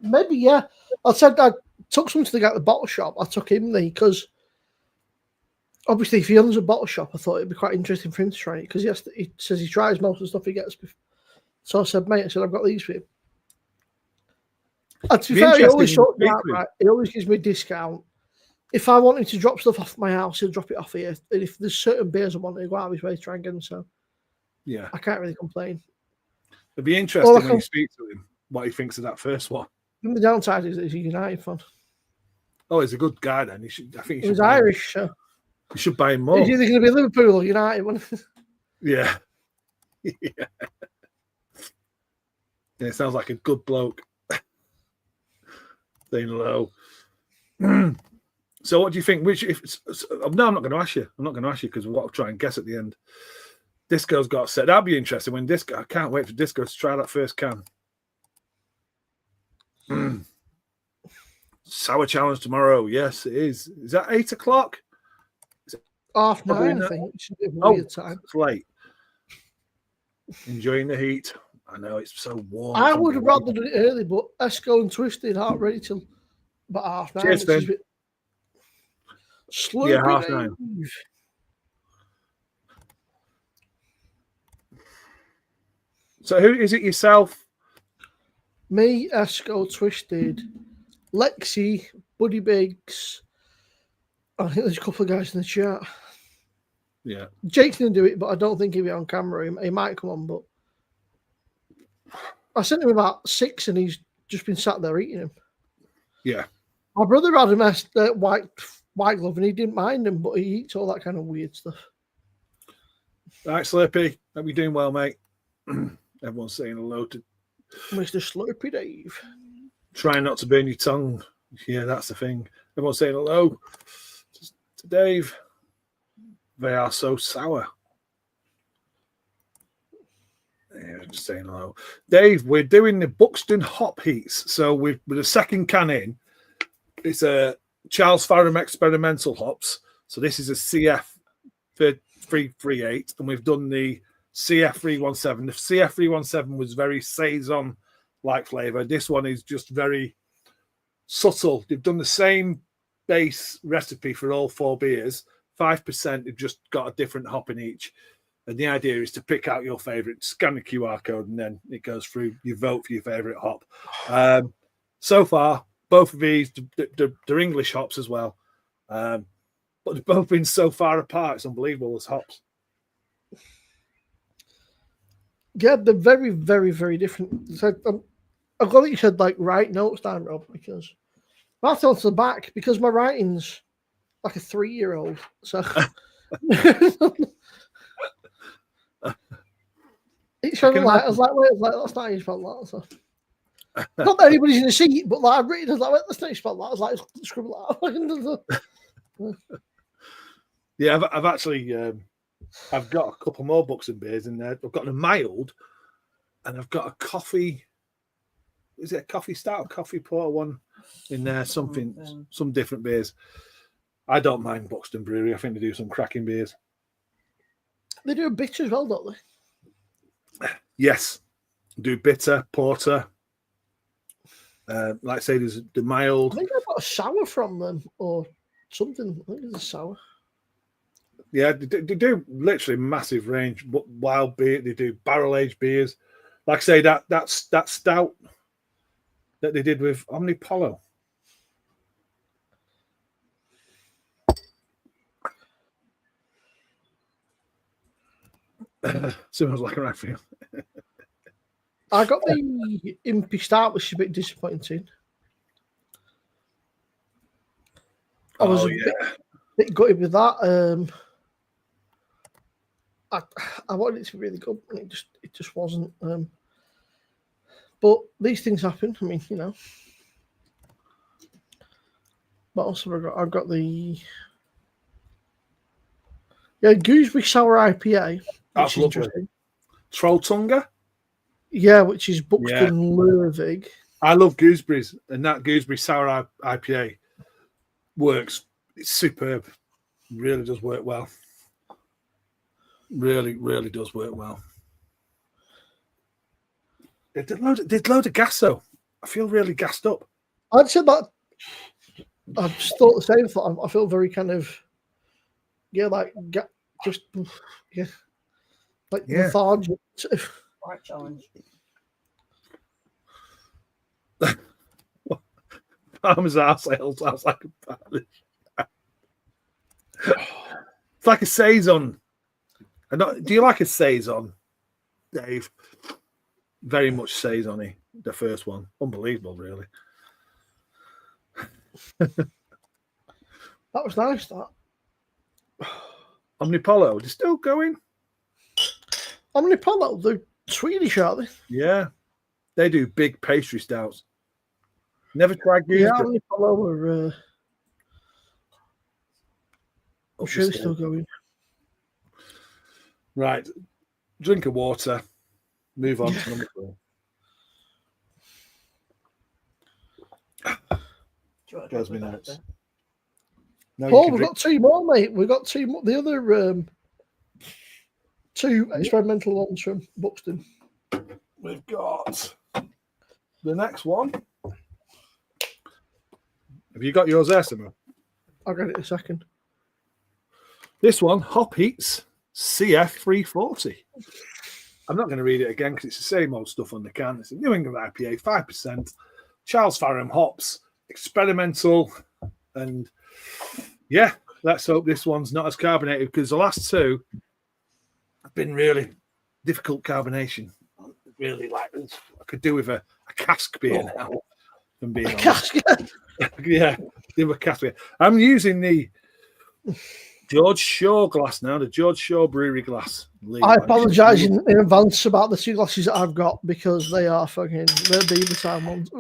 maybe yeah. I said I took something to the guy at the bottle shop. I took him there because obviously if he owns a bottle shop, I thought it'd be quite interesting for him to try it because he says he tries most of the stuff he gets. So I said, mate, I've got these for you. And to be fair, he always sorts me out, right? He always gives me a discount. If I want him to drop stuff off my house, he'll drop it off here. And if there's certain beers I want, he'll go out of his way to try and get them. So yeah, I can't really complain. It'd be interesting when you speak to him what he thinks of that first one. The downside is that he's a United fan. Oh, he's a good guy then. I think he He's Irish, so you should buy him more. he's either going to be Liverpool or United. Yeah. Yeah. It sounds like a good bloke. Saying hello. So what do you think? No, I'm not going to ask you. I'm not going to ask you because what I'll try and guess at the end. Disco's got set. That'll be interesting when Disco. I can't wait for Disco to try that first can. Sour challenge tomorrow. Yes, it is. Is that 8 o'clock? 9:30, I think. It's a bit of a weird time. It's late. Enjoying the heat. I know it's so warm. I would have rather done it early, but Esco and Twisted aren't ready till about 9:30. Cheers, Finn. Slurpy Yeah, 9:30. So who is it yourself? Me, Esco, Twisted, Lexi, Buddy Biggs. I think there's a couple of guys in the chat. Yeah. Jake's going to do it, but I don't think he'll be on camera. He might come on, but I sent him about 6 and he's just been sat there eating him. Yeah. My brother had him as white glove and he didn't mind him, but he eats all that kind of weird stuff. All right, Slurpy. Hope you're doing well, mate. Everyone's saying hello to Mr. Slurpy Dave. Try not to burn your tongue. Yeah, that's the thing. Everyone's saying hello to Dave. They are so sour. Yeah, just saying hello. Dave, we're doing the Buxton Hop Heats. So with the second can in, it's a Charles Farram experimental hops. So this is a CF 338, and we've done the CF 317. The CF 317 was very saison like flavor. This one is just very subtle. They've done the same base recipe for all 4 beers. 5%. They've just got a different hop in each. And the idea is to pick out your favorite, scan the QR code, and then it goes through. You vote for your favorite hop. So far, both of these, they're English hops as well. But they've both been so far apart. It's unbelievable as hops. Yeah, they're very, very, very different. So, I've got that you said like write notes down, Rob, because that's onto the back because my writing's like a 3-year-old. So it's kind of like I was like, wait, that's not his fault. So Not that anybody's in the seat, but like I've written as like, let's not spell that. I was like, scribble that. Yeah, I've actually I've got a couple more Buxton beers in there. I've got a mild, and I've got a coffee. Is it a coffee stout, coffee porter one in there? Something, some different beers. I don't mind Buxton Brewery. I think they do some cracking beers. They do a bitter as well, don't they? Yes, do bitter, porter. Like I say, there's the I mild. think I got a sour from them or something. I think it's a sour. Yeah, they do literally massive range. Wild beer, they do barrel aged beers. Like I say, that stout that they did with Omnipollo. Smells like a right for you. I got the Impy Stout, which is a bit disappointing. I was a bit gutted with that. I wanted it to be really good, and it just wasn't. But these things happen. I mean, you know. What else have I got? I've got the gooseberry sour IPA. That's Which is lovely. interesting. Trolltunga. Yeah, which is Buxton Lurvig. I love gooseberries, and that gooseberry sour IPA works. It's superb. Really does work well. Really, really does work well. They did load of gas though. I feel really gassed up. I'd said that. I've just thought the same thought. I feel very kind of, like lethargic. Quite challenged. Palmer's arsehole sounds like it's like a saison. Do you like a saison, Dave? Very much saison-y, the first one. Unbelievable, really. That was nice, that. Omnipollo, they're still going. Omnipollo, they're Swedish, aren't they? Yeah. They do big pastry stouts. Never tried gooseberry. Yeah, Omnipollo are... I'm sure they're still going. Right. Drink of water. Move on to number 4. There's my notes. No, Paul, we've got 2 more, mate. We've got 2 more. The other 2 experimental ones from Buxton. We've got the next one. Have you got yours there, Simmo? I'll get it in a second. This one, Hop Heats CF340. I'm not going to read it again because it's the same old stuff on the can. It's a New England IPA, 5%. Charles Fareham hops, experimental. And yeah, let's hope this one's not as carbonated because the last 2 have been really difficult carbonation. Really, like, I could do with a cask beer now. From being honest. Yeah, do a cask beer. I'm using the George Shaw glass now, the George Shaw Brewery glass. I apologise in advance about the 2 glasses that I've got because they are they're the time ones.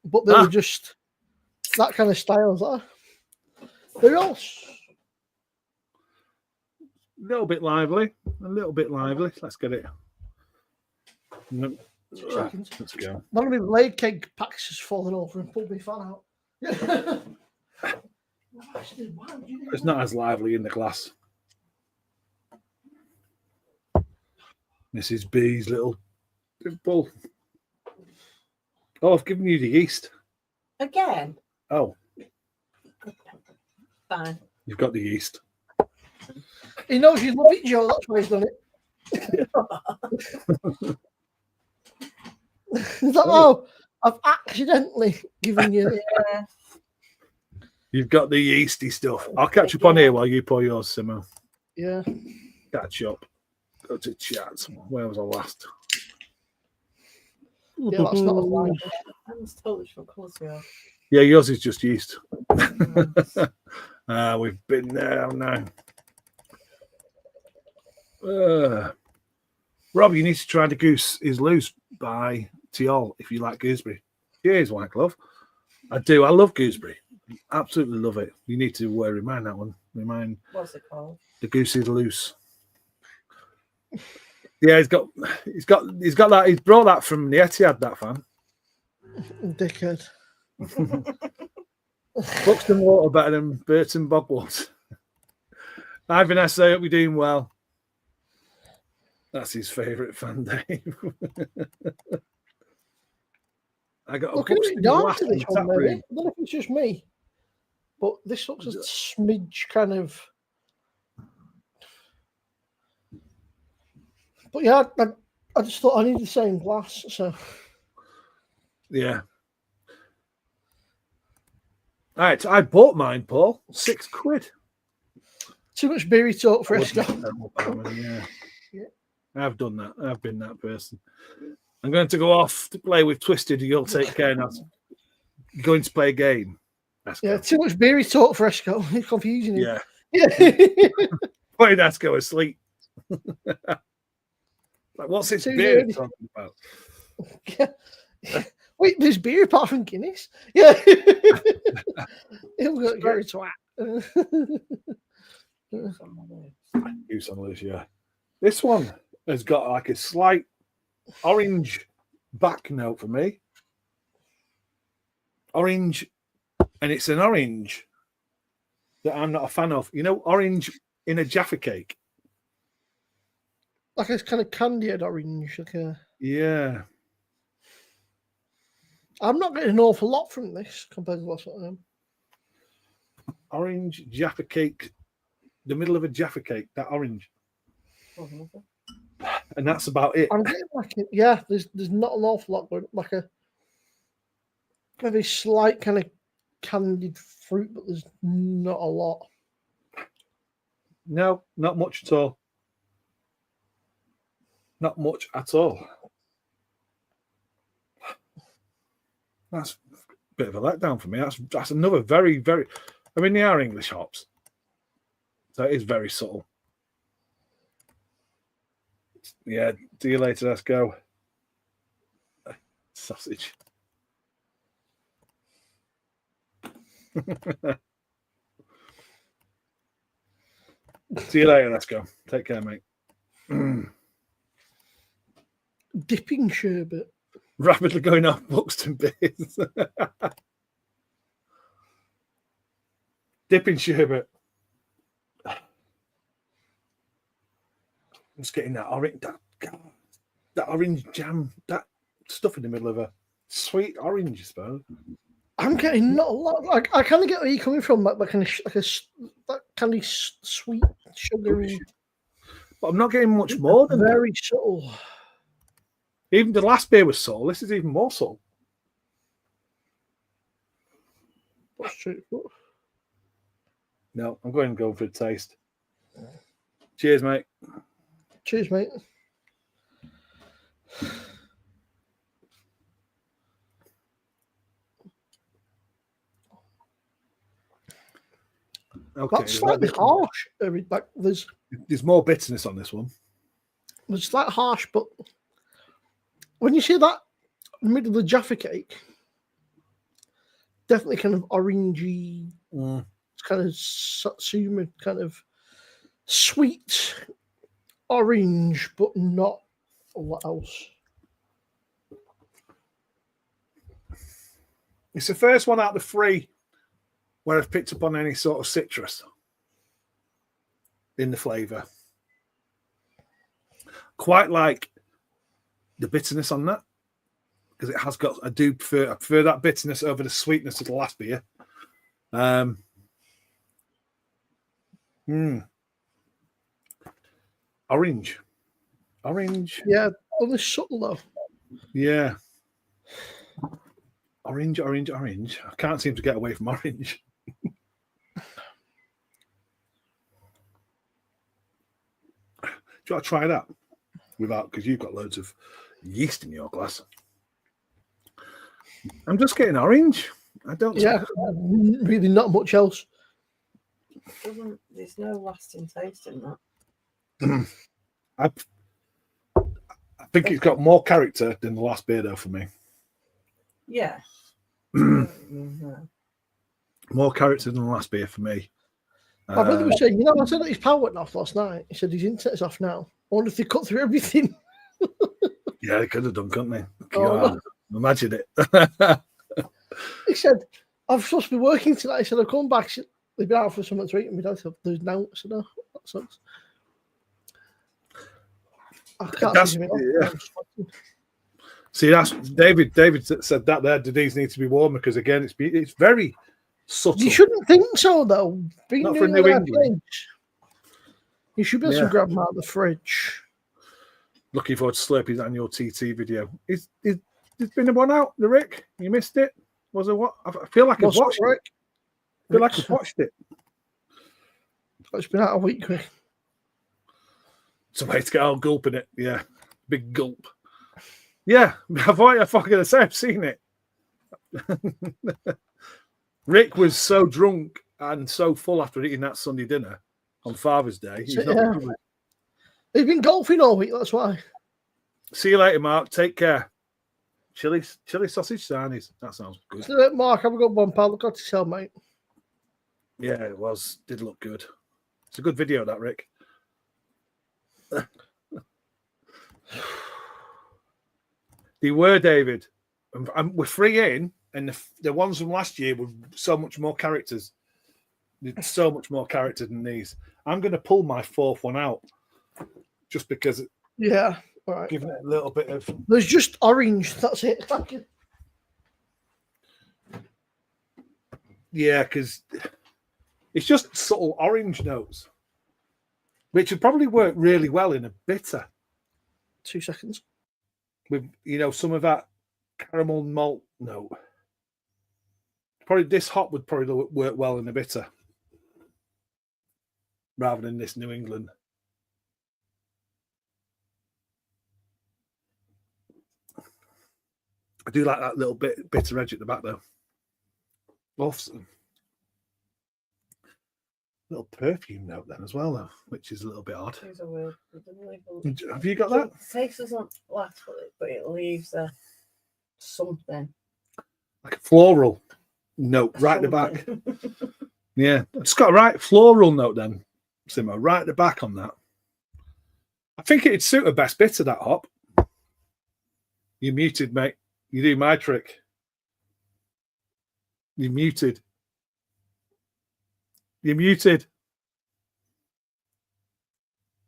But they were just that kind of style. Who else? A little bit lively. Let's get it. No. Let's go. One of my leg keg packs has fallen over and pulled my fan out. It's not as lively in the glass. Mrs. B's little dimple. Oh, I've given you the yeast. Again? Oh. Fine. You've got the yeast. He knows you love it, Joe. That's why he's done it. He's like, oh, I've accidentally given you it. Yeah. You've got the yeasty stuff. I'll catch up on here while you pour yours, Simmo. Yeah. Catch up. Go to chat. Where was I last? Yeah, that's not a lie. That's totally different colours we are. Yeah, yours is just yeast. We've been there now. Rob, you need to try the Goose is Loose by to y'all if you like gooseberry. Cheers, White Glove. I do. I love gooseberry. Absolutely love it. You need to remind that one. Remind What's it called? the goosey loose. Yeah, he's got that. He's brought that from the Etihad. That fan. Dickhead. Buxton Water better than Burton Bogwart. Ivan S. I hope you're doing well. That's his favourite fan, Dave. I got Looking a Buxton bit dark glass to in this the one, tap maybe. room. I don't know if it's just me, but this looks a smidge kind of. But yeah, I just thought I need the same glass, so. Yeah. All right, I bought mine, Paul. £6. Too much beery talk for Esco. Yeah. Yeah. I've done that. I've been that person. I'm going to go off to play with Twisted. You'll take care now. Going to play a game. Yeah, too much beery talk for Esco. It's confusing him. Yeah. Yeah. Why did Esco asleep? Like, what's this Too beer early. talking about? Wait, there's beer apart from Guinness? Yeah. He'll go Gary Twat. Use on loose, yeah. This one has got like a slight orange back note for me. Orange, and it's an orange that I'm not a fan of. You know, orange in a Jaffa cake. Like a kind of candied orange. Yeah. I'm not getting an awful lot from this compared to what's on. Orange Jaffa cake, the middle of a Jaffa cake, that orange. And that's about it. I'm getting like a, yeah, there's not an awful lot, but like a maybe slight kind of candied fruit, but there's not a lot. No, not much at all. Not much at all. That's a bit of a letdown for me. That's another very, very. I mean, they are English hops, so it is very subtle. Yeah, see you later. Let's go. Sausage. See you later. Let's go. Take care, mate. Dipping sherbet. Rapidly going off Buxton beers. Dipping sherbet. I'm just getting that orange, that orange jam, that stuff in the middle of a sweet orange, I suppose. I'm getting not a lot. Like I kind of get where you're coming from, like kind of that kind of sweet, sugary. But I'm not getting much more than very that. subtle. Even the last beer was subtle. This is even more subtle. That's true. No, I'm going to go for a taste. Cheers, mate. Cheers, mate. Okay, That's slightly harsh. Like there's more bitterness on this one. It's slightly harsh, but when you see that middle of the Jaffa cake, definitely kind of orangey, it's kind of satsuma, kind of sweet orange, but not a lot else. It's the first one out of the three where I've picked up on any sort of citrus in the flavour. Quite like the bitterness on that, because it has got. I prefer that bitterness over the sweetness of the last beer. Orange. Yeah, only subtle though. Yeah. Orange. I can't seem to get away from orange. Do you want to try that without? Because you've got loads of yeast in your glass. I'm just getting orange. I don't. Yeah, really not much else. There's no lasting taste in that. I think it's got more character than the last beer, though, for me. Yeah. More character than the last beer for me. My brother was saying, I said that his power went off last night. He said his internet's off now. I wonder if they cut through everything. Yeah, they could have done, couldn't they? Oh, Imagine it. He said, I'm supposed to be working tonight. He said, I'll come back. They've been out for something to eat. And my dad said, there's no. I said, no, that sucks. I can't see him See, that's David. David said that there. The knees need to be warmer because again, it's very subtle. You shouldn't think so, though. Being Not for new New in our England. fridge, you should be able to grab them out of the fridge. Looking forward to Slurpee's annual TT video. Is there's been one out, the Rick? You missed it? Was it what? I feel like I've watched it. I feel like I've watched it. It's been out a week, Rick. It's a way to get all gulp in it. Yeah. Big gulp. Yeah. I thought going to say I've seen it. Rick was so drunk and so full after eating that Sunday dinner on Father's Day. He's not recovered. He's been golfing all week, that's why. See you later, Mark. Take care. Chili sausage sarnies. That sounds good. So, Mark, have a good one, pal. Look at yourself, mate. Yeah, it was. Did look good. It's a good video, that, Rick. They were, David. And we're free in, and the ones from last year were so much more characters. There's so much more character than these. I'm going to pull my fourth one out just because. Yeah, all right. Giving it a little bit of. There's just orange. That's it. Thank you. Yeah, because it's just subtle orange notes, which would probably work really well in a bitter. 2 seconds. With some of that caramel malt note. Probably this hop would probably work well in a bitter, rather than this New England. I do like that little bit bitter edge at the back though. Awesome. Little perfume note then as well though, which is a little bit odd. These are weird. Have you got that? The taste doesn't last, but it leaves something. Like a floral note right at the back. Yeah, it's got a right floral note then, Simmo, right at the back on that. I think it'd suit a best bit of that hop. You're muted, mate. You do my trick. You're muted. You're muted.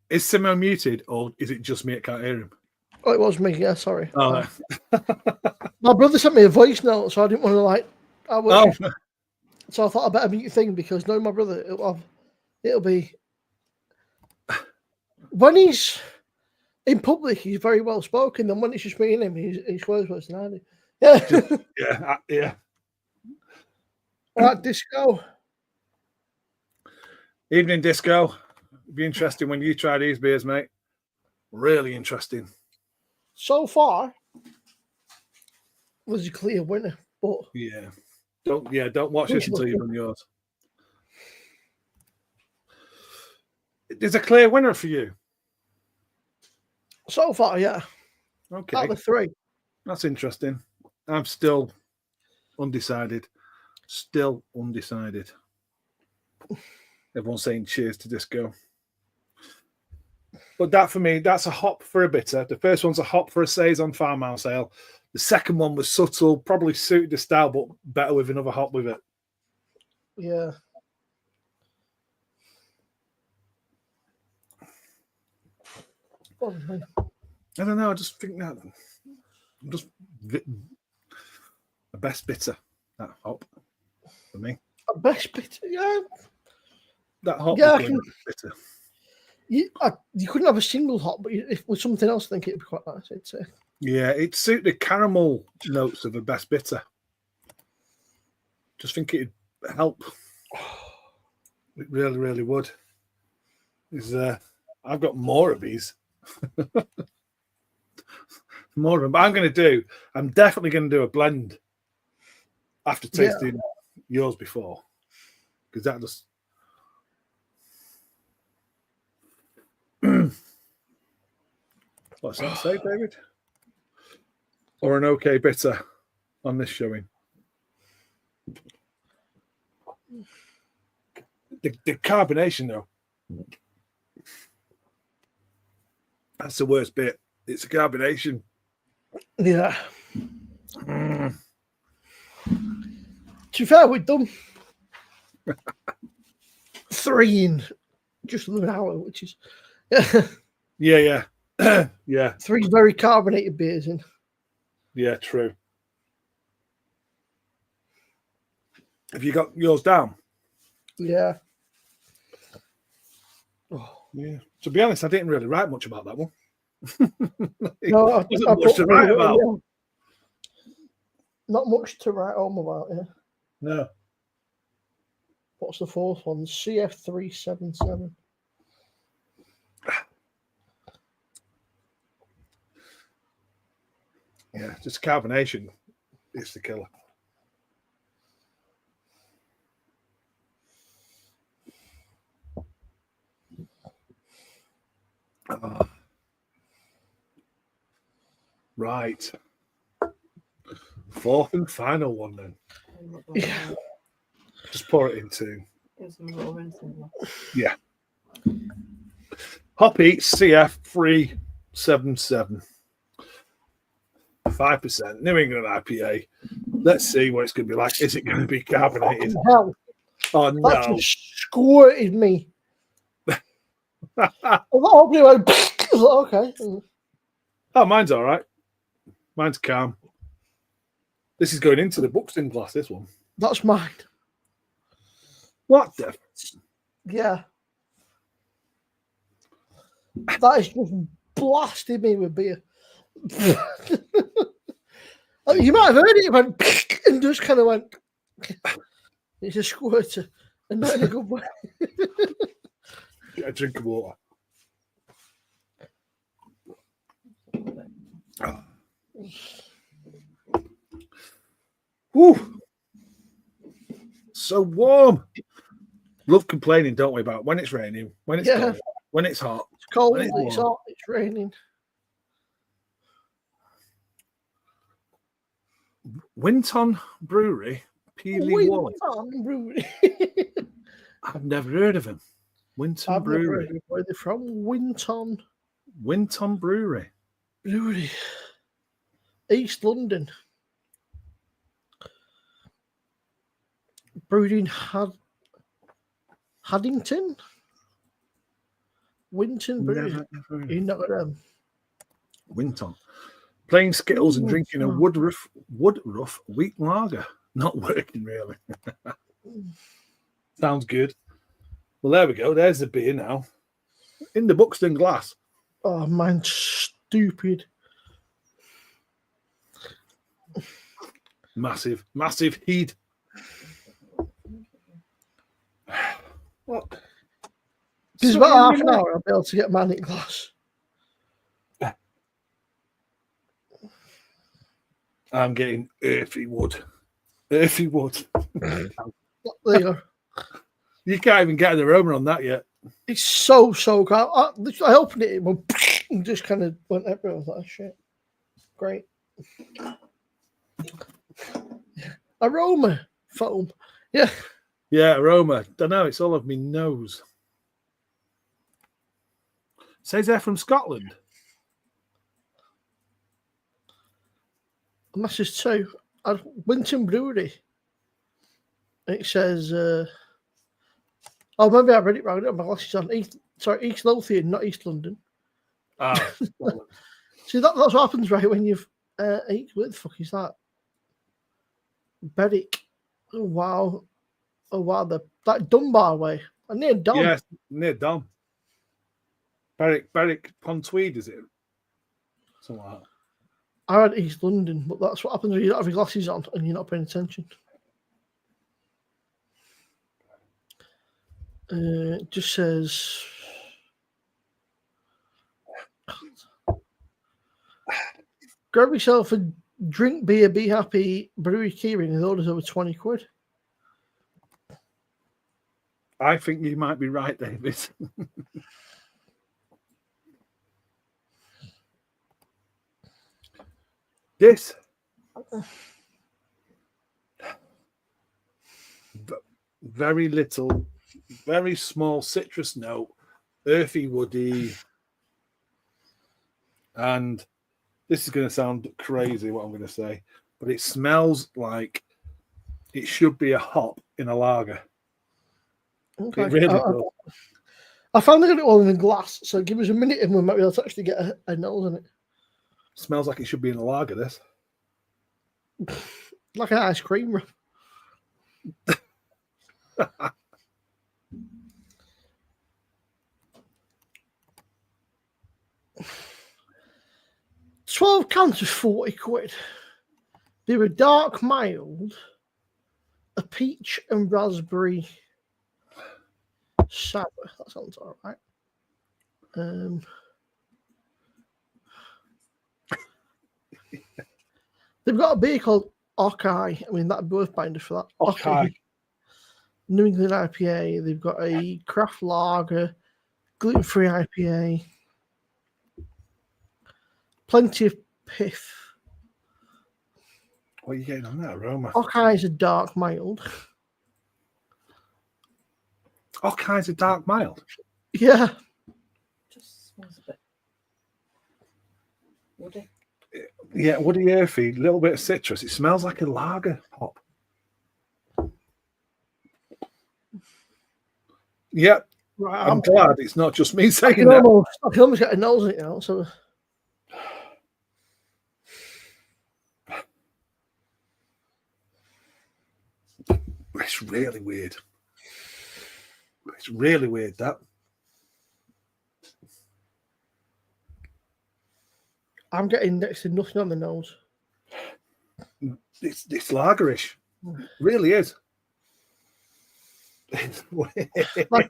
Is Simmo muted, or is it just me that can't hear him? Oh, it was me. Yeah, sorry. Oh, My brother sent me a voice note, so I didn't want to So I thought I better mute your thing because knowing my brother, it'll be when he's in public, he's very well spoken. Then when it's just me and him, he swears worse than I do. Yeah, yeah. All right, Disco. Evening, Disco. It'd be interesting when you try these beers, mate. Really interesting. So far, there's a clear winner, but don't watch this until you've done yours. There's a clear winner for you. So far, yeah. Okay. Out of the three. That's interesting. I'm still undecided. Still undecided. Everyone's saying cheers to Disco. But that for me, that's a hop for a bitter. The first one's a hop for a Saison farmhouse ale. The second one was subtle, probably suited the style, but better with another hop with it. Yeah. I don't know. I just think that just the best bitter, that hop for me. A best bitter, yeah. That hop Yeah, was bitter. You couldn't have a single hop, but if with something else, I think it'd be quite nice. I'd say. Yeah, it'd suit the caramel notes of a best bitter. Just think it'd help. It really, really would. I've got more of these. More of them. But I'm definitely going to do a blend after tasting yours before. Because that just... What's that say, David? Or an okay bitter on this showing? The carbonation, though. That's the worst bit. It's the carbonation. Yeah. To be fair, we've done 3 in just under an hour, which is Yeah. Yeah. 3 very carbonated beers in. Yeah, true. Have you got yours down? Yeah. Oh. Yeah. To be honest, I didn't really write much about that one. No, I Wasn't much to write about. Yeah. Not much to write home about, yeah. No. What's the 4th one? CF377. Yeah, just carbonation is the killer. Oh. Right. 4th and final one then. Yeah. Just pour it into. Yeah. Yeah. Hop Heats CF 377. 5% New England IPA. Let's see what it's going to be like. Is it going to be carbonated? Hell, Oh, that no. just squirted me. I opened it and went, I was like, okay. Oh, mine's all right. Mine's calm. This is going into the Buxton glass, this one. That's mine. What the? Yeah. That is just blasted me with beer. You might have heard it, it went and just kind of went. It's a squirter, and not in a good way. Get a drink of water. Oh. Woo! So warm. Love complaining, don't we, about when it's raining, when it's cold, when it's hot. It's cold, when it's hot, it's raining. Winton Brewery, Peely Wally. Winton Brewery. I've never heard of him. Winton Brewery. Where they're from? Winton Brewery. Brewery. East London. Brewed in Haddington? Winton Brewery. You know them. Winton. Playing Skittles and drinking a Woodruff wheat lager. Not working, really. Sounds good. Well, there we go. There's the beer now. In the Buxton glass. Oh, man, stupid. Massive heat. What? It's about half an hour I'll be able to get manic glass. I'm getting earthy wood. Earthy wood. There you go. You can't even get an aroma on that yet. It's so calm. I opened it and just kind of went everywhere. I was like, oh, shit. Great. Aroma foam. Yeah. Yeah, aroma. Don't know. It's all over my nose. Says they're from Scotland. And that's just two. Winton Brewery. It says, oh, maybe I read it wrong. My glasses on. East Lothian, not East London. Ah. See, that's what happens, right, when you've eat. What the fuck is that? Berwick. Oh, wow. That Dunbar way. I'm near Dom. Yeah, near Dom. Berwick upon Tweed, is it? Something like that. I had East London, but that's what happens when you don't have your glasses on and you're not paying attention. It just says grab yourself a drink beer, be happy, brewery keyring with orders over 20 quid. I think you might be right, David. This very little, very small citrus note, earthy, woody, and this is going to sound crazy what I'm going to say, but it smells like it should be a hop in a lager. Okay. It really does. I finally got it all in a glass, so give us a minute and we might be able to actually get a nose on it. Smells like it should be in a lager, this. Like an ice cream wrap. £12 cans of 40 quid. They were dark mild, a peach and raspberry sour. That sounds all right. They've got a beer called Okai. I mean, that'd be worth buying just for that. Okai. New England IPA. They've got a craft lager, gluten-free IPA. Plenty of piff. What are you getting on that aroma? Okai is a dark mild. Okai's a dark mild. Yeah. Just smells a bit woody. Yeah, woody, earthy, a little bit of citrus. It smells like a lager hop. Yep. Right, I'm glad it's not just me I saying can that. almost get a nose on it now. So It's really weird. It's really weird, that. I'm getting next to nothing on the nose. It's lagerish. Really is. Like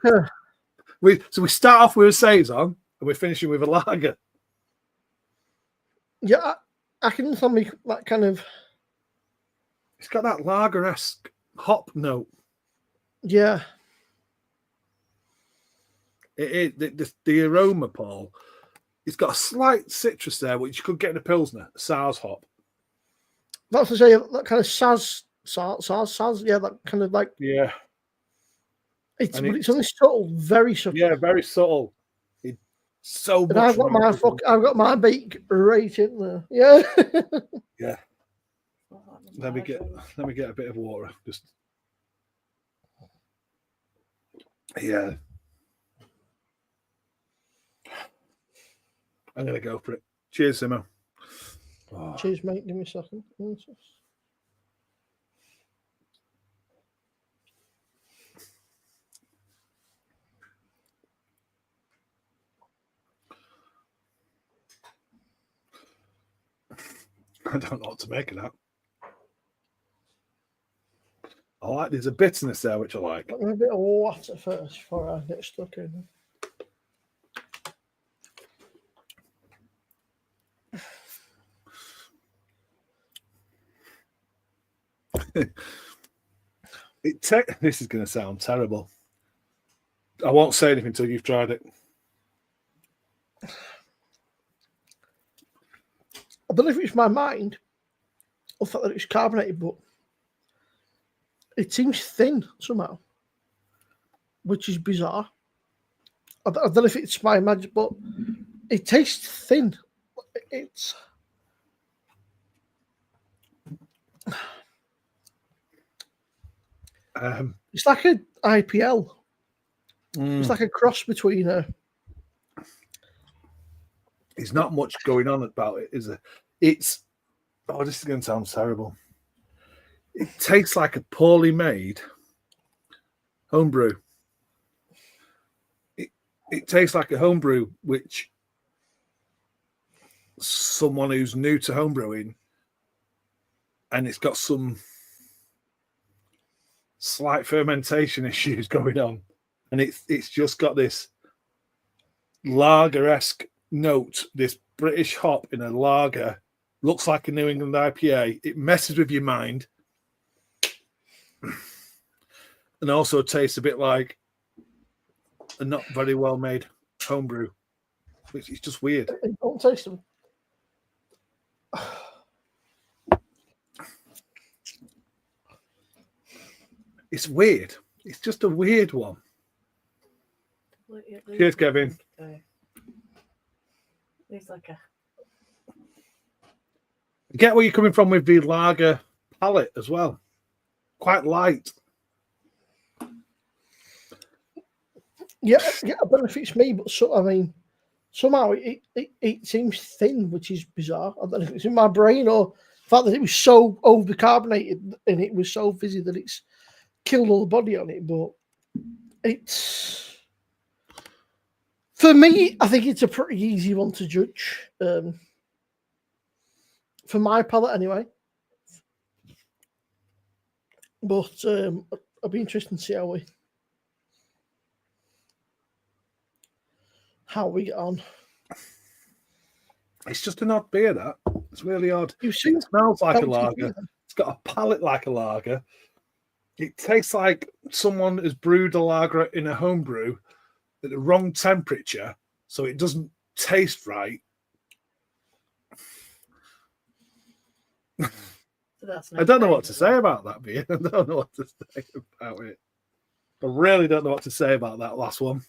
So we start off with a saison and we're finishing with a lager. yeah, I can understand that kind of. It's got that lager-esque hop note. Yeah. The aroma, Paul. It's got a slight citrus there, which you could get in a Pilsner, a Sars hop. That's to say that kind of saz, yeah, that kind of like Yeah. it's only subtle, very subtle. Yeah, very subtle. It's so And much. I've got my beak right in there. Yeah. Yeah. Let me get a bit of water. Just yeah. I'm gonna go for it. Cheers, Simmo. Oh. Cheers, mate. Give me a second. I don't know what to make of that. I like there's a bitterness there which I like. Let me a bit of water first before I get stuck in. This is going to sound terrible. I won't say anything until you've tried it. I don't know if it's my mind or thought that it's carbonated, but it seems thin somehow, which is bizarre. I don't know if it's my magic, but it tastes thin. It's like an IPL. It's like a cross between a. There's not much going on about it, is there? It's this is going to sound terrible. It tastes like a poorly made homebrew. It tastes like a homebrew, which someone who's new to homebrewing, and it's got some slight fermentation issues going on, and it's just got this lager-esque note, this British hop in a lager, looks like a New England IPA. It messes with your mind, and also tastes a bit like a not very well made homebrew, which is just weird. It don't taste them. it's weird. It's just a weird one. Cheers, Kevin. It's like a. I get where you're coming from with the lager palette as well. Quite light. Yeah, I don't know if it's me, but somehow it seems thin, which is bizarre. I don't know if it's in my brain or the fact that it was so overcarbonated and it was so fizzy that it's killed all the body on it. But it's, for me, I think it's a pretty easy one to judge. For my palate, anyway. But I'll be interested to see how we get on. It's just an odd beer, that. It's really odd. You've seen It smells like a lager. It's got a palate like a lager. It tastes like someone has brewed a lager in a home brew at the wrong temperature, so it doesn't taste right. I don't know what to say about that beer. I don't know what to say about it. I really don't know what to say about that last one.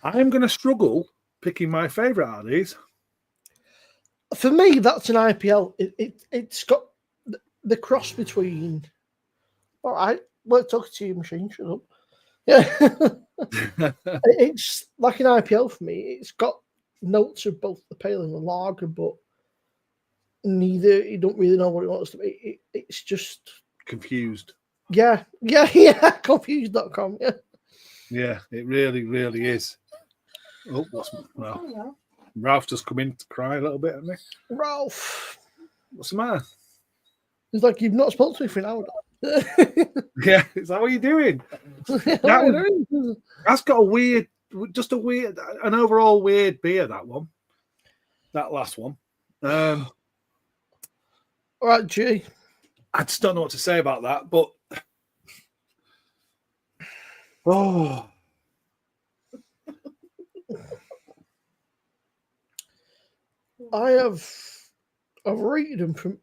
I'm going to struggle picking my favourite out of these. For me, that's an IPL. It's got the cross between. All right, we're talking to you, machine. Shut up. Yeah, it's like an IPL for me. It's got notes of both the pale and the lager, but neither. You don't really know what it wants to be. It's just confused. Yeah. Confused.com. Yeah, it really, really is. Oh, well, Ralph just come in to cry a little bit at me. Ralph, what's the matter? It's like you've not spoken to me for an hour. Yeah, is that what you're doing? That's got an overall weird beer. That one, that last one. All right, G. I just don't know what to say about that, but I've rated them from.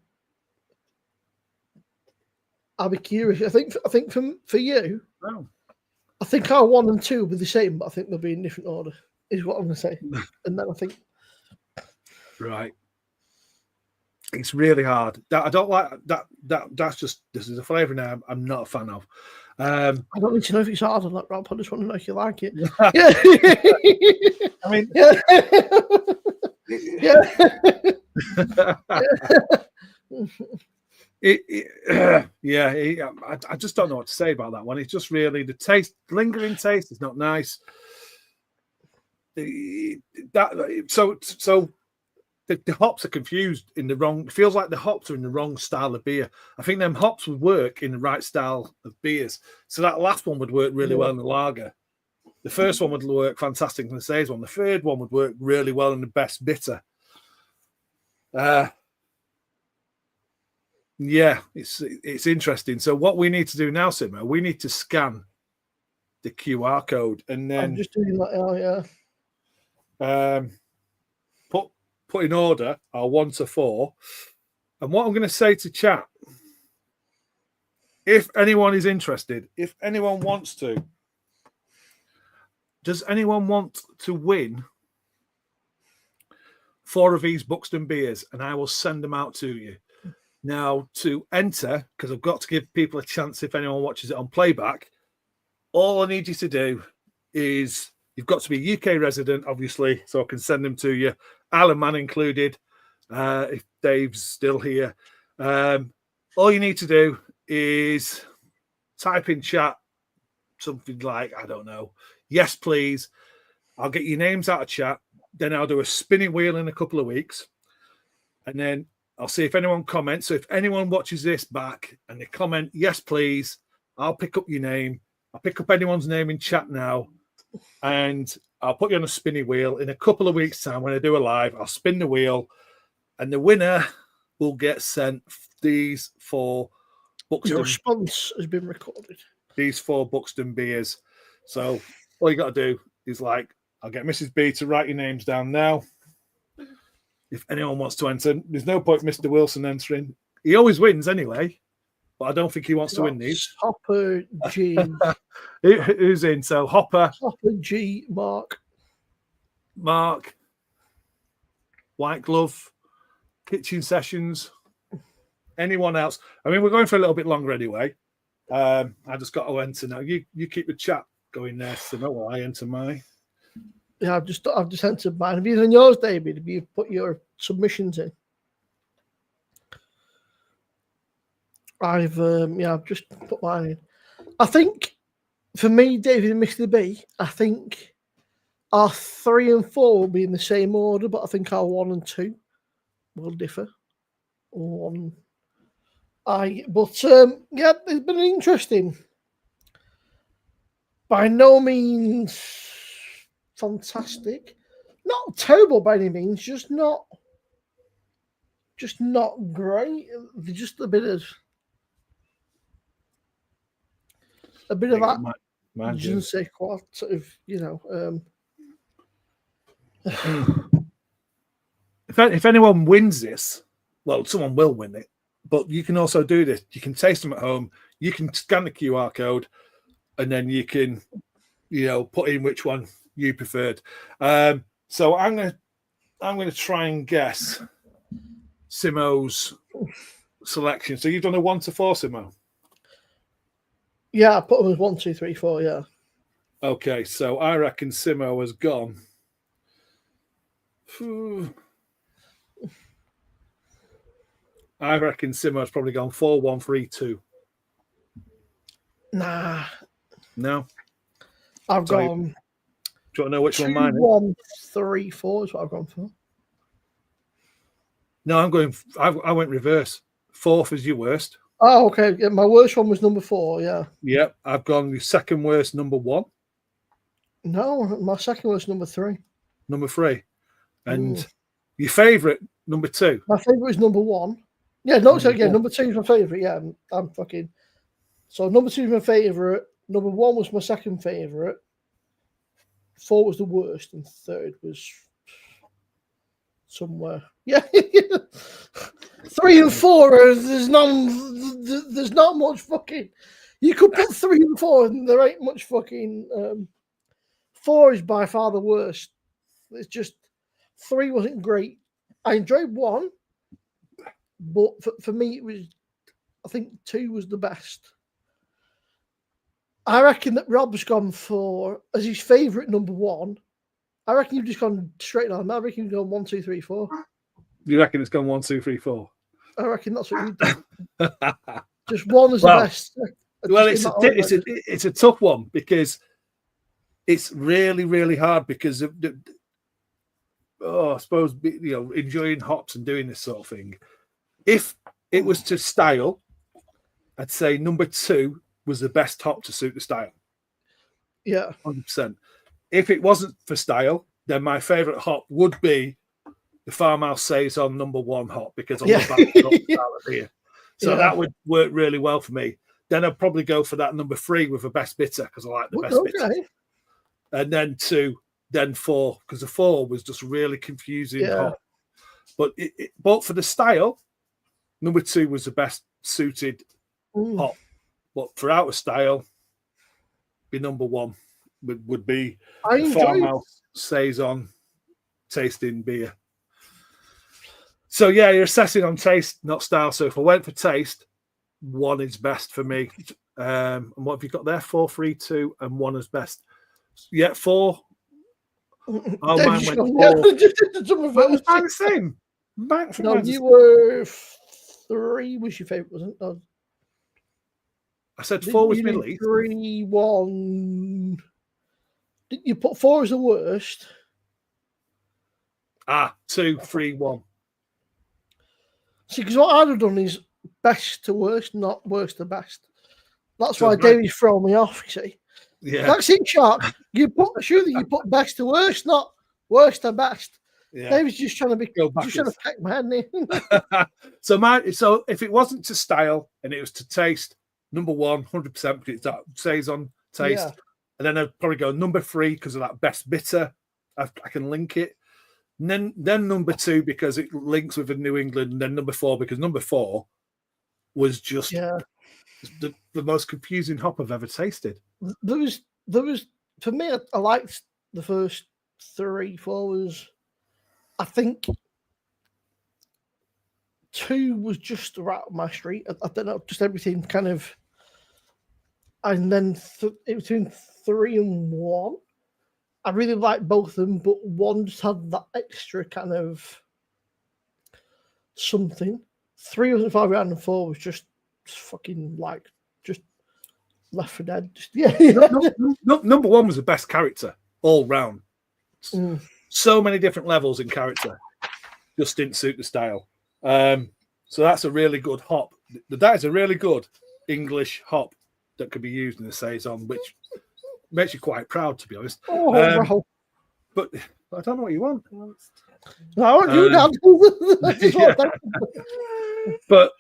I'll be curious. I think for you, I think our 1 and 2 will be the same, but I think they'll be in different order. Is what I'm going to say, and then I think. Right. It's really hard. I don't like that. That's just, this is a flavour now I'm not a fan of. I don't need to know if it's hard or not, Rob. I just want to know if you like it. I mean, I just don't know what to say about that one. It's just really the taste, lingering taste is not nice. The hops are confused in the wrong. It feels like the hops are in the wrong style of beer. I think them hops would work in the right style of beers. So that last one would work really well in the lager. The first one would work fantastic in the Says one. The third one would work really well in the best bitter. Yeah, it's interesting. So what we need to do now, Simmo, we need to scan the QR code and then I'm just doing that. put in order our 1 to 4. And what I'm going to say to chat, if anyone is interested, if anyone wants to, does anyone want to win 4 of these Buxton beers? And I will send them out to you. Now, to enter, because I've got to give people a chance if anyone watches it on playback, all I need you to do is, you've got to be a UK resident, obviously, so I can send them to you. Alan Mann included, if Dave's still here. All you need to do is type in chat something like, I don't know, yes, please. I'll get your names out of chat. Then I'll do a spinning wheel in a couple of weeks. And then I'll see if anyone comments. So if anyone watches this back and they comment, yes, please, I'll pick up your name. I'll pick up anyone's name in chat now. And I'll put you on a spinning wheel. In a couple of weeks' time, when I do a live, I'll spin the wheel. And the winner will get sent these 4 Buxton. Your response has been recorded. These 4 Buxton beers. So all you got to do is I'll get Mrs. B to write your names down now. If anyone wants to enter, there's no point Mr. Wilson entering. He always wins anyway. but I don't think he wants to win these. Hopper G. Who's in? So Hopper, Hopper G. Mark. White Glove, Kitchen Sessions. Anyone else? I mean, we're going for a little bit longer anyway. I just got to enter now. You keep the chat going there, Simmo, while I enter mine. Yeah, I've just entered mine. Have you done yours, David? Have you put your submissions in? I've just put mine in. I think for me, David and Mr. B, I think our 3 and 4 will be in the same order, but I think our 1 and 2 will differ. It's been interesting. By no means fantastic, not terrible by any means, just not great. Just a bit of that. Je ne sais quoi, sort of, If anyone wins this, well, someone will win it. But you can also do this. You can taste them at home. You can scan the QR code, and then you can, put in which one you preferred. So I'm gonna try and guess Simmo's selection. So you've done a 1 to 4, Simmo. Yeah, I put them as 1, 2, 3, 4. Yeah. Okay, so I reckon Simmo has gone. I reckon Simmo's probably gone 4, 1, 3, 2. Nah. No. I've gone. Do you want to know which 2, one mine is? 1, 3, 4 is what I've gone for. No, I went reverse. 4th is your worst. Oh, okay. Yeah, my worst one was number 4. Yeah. Yep, I've gone the second worst, number 1. No, my second worst, number 3. Number 3. And your favourite, number 2. My favourite was number 1. Yeah, no, so again, number 2 is my favourite. Yeah, I'm fucking. So number 2 is my favourite. Number 1 was my second favourite. 4 was the worst, and 3rd was somewhere. Yeah, 3 and 4. There's not much fucking. You could put 3 and 4, and there ain't much fucking. 4 is by far the worst. It's just 3 wasn't great. I enjoyed 1. But for me, I think 2 was the best. I reckon that Rob's gone for, as his favourite number 1, I reckon you've just gone straight on. I reckon you've gone 1, 2, 3, 4. You reckon it's gone 1, 2, 3, 4? I reckon that's what you've done. Just 1 is the best. Well, it's a tough one because it's really, really hard because of I suppose, enjoying hops and doing this sort of thing. If it was to style, I'd say number 2 was the best hop to suit the style. Yeah. 100%. If it wasn't for style, then my favourite hop would be the Farmhouse Saison number 1 hop because I love that style of beer. So that would work really well for me. Then I'd probably go for that number 3 with the best bitter because I like the best bitter. And then 2, then 4 because the 4 was just really confusing hop. But but for the style, number 2 was the best suited hop. But for outer style, be number 1 would be Farmhouse Saison tasting beer. So yeah, you're assessing on taste, not style. So if I went for taste, 1 is best for me. And what have you got there? 4, 3, 2, and 1 is best. Yeah, 4. Oh, mine went 4. Mine was the same. No, you were 3 was your favourite, wasn't it? No. I said 4 was middle east. 3, 1. Did you put 4 as the worst? 2, 3, 1. See, because what I'd have done is best to worst, not worst to best. That's why Davy's thrown me off, you see. Yeah. That's it, Shark. You put best to worst, not worst to best. Yeah. Davy's just trying to peck my head in. So if it wasn't to style and it was to taste, number 1, 100%, because it's that Saison taste. Yeah. And then I'd probably go number 3 because of that best bitter. I can link it. And then number 2 because it links with the New England. And then number 4 because number 4 was just the most confusing hop I've ever tasted. There was for me. I liked the first 3, 4. Was I think 2 was just right up my street. I don't know, just everything kind of. And then between 3 and 1, I really liked both of them, but 1 just had that extra kind of something. 3 wasn't far behind, and 4 was just fucking like just Left 4 Dead. Just, Number 1 was the best character all round. Mm. So many different levels in character, just didn't suit the style. So that's a really good hop. That is a really good English hop that could be used in the saison, which makes you quite proud, to be honest. Oh, wow. But I don't know what you want. No, I want you down. But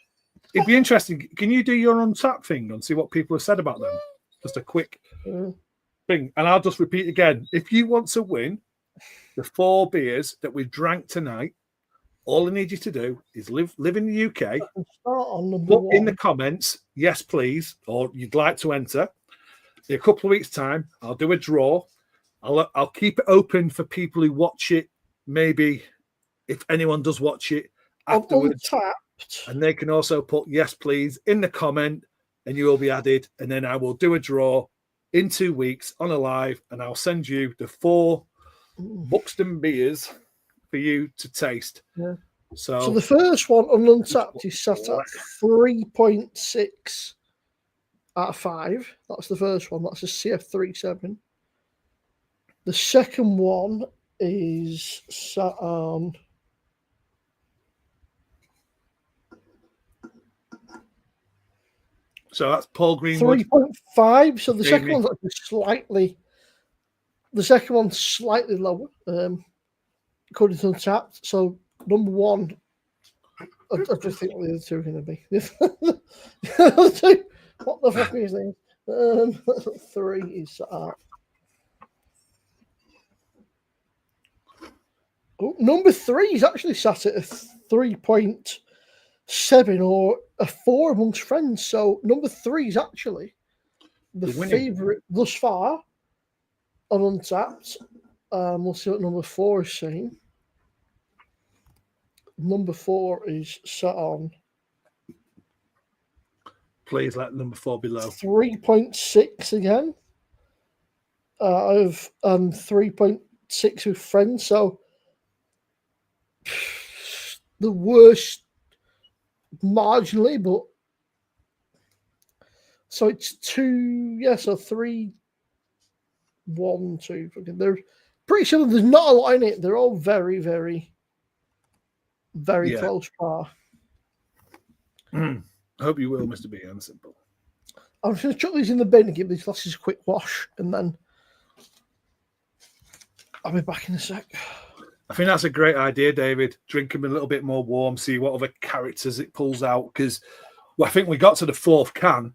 it'd be interesting. Can you do your Untapped thing and see what people have said about them? Just a quick thing. And I'll just repeat again. If you want to win the 4 beers that we drank tonight, all I need you to do is live in the UK. Put in the comments, yes, please, or you'd like to enter. In a couple of weeks' time, I'll do a draw. I'll keep it open for people who watch it. Maybe if anyone does watch it afterwards, and they can also put yes, please in the comment, and you will be added. And then I will do a draw in 2 weeks on a live, and I'll send you the 4 Buxton beers for you to taste. Yeah. So the first one on Untapped is set at 3.6 out of 5. That's the first one. That's a CF37. The second one is set on so that's Paul Greenwood 3.5. So the Jamie. second one's actually slightly. The second one's slightly lower, according to Untapped. So number 1, I just think what the other 2 are going to be. What the fuck is this? 3 is number 3 is actually sat at a 3.7 or a 4 amongst friends. So number 3 is actually the favourite thus far on Untapped. We'll see what number 4 is saying. Number 4 is set on. Please let number 4 below. 3.6 again. Of 3.6 with friends. So the worst marginally, but so it's 2. Yeah, so 3, 1, 2. They're pretty sure there's not a lot in it. They're all very, very, very close par. I hope you will, Mr. B. And simple. I'm just going to chuck these in the bin and give these glasses a quick wash, and then I'll be back in a sec. I think that's a great idea, David. Drink them a little bit more warm, see what other characters it pulls out. Because I think we got to the 4th can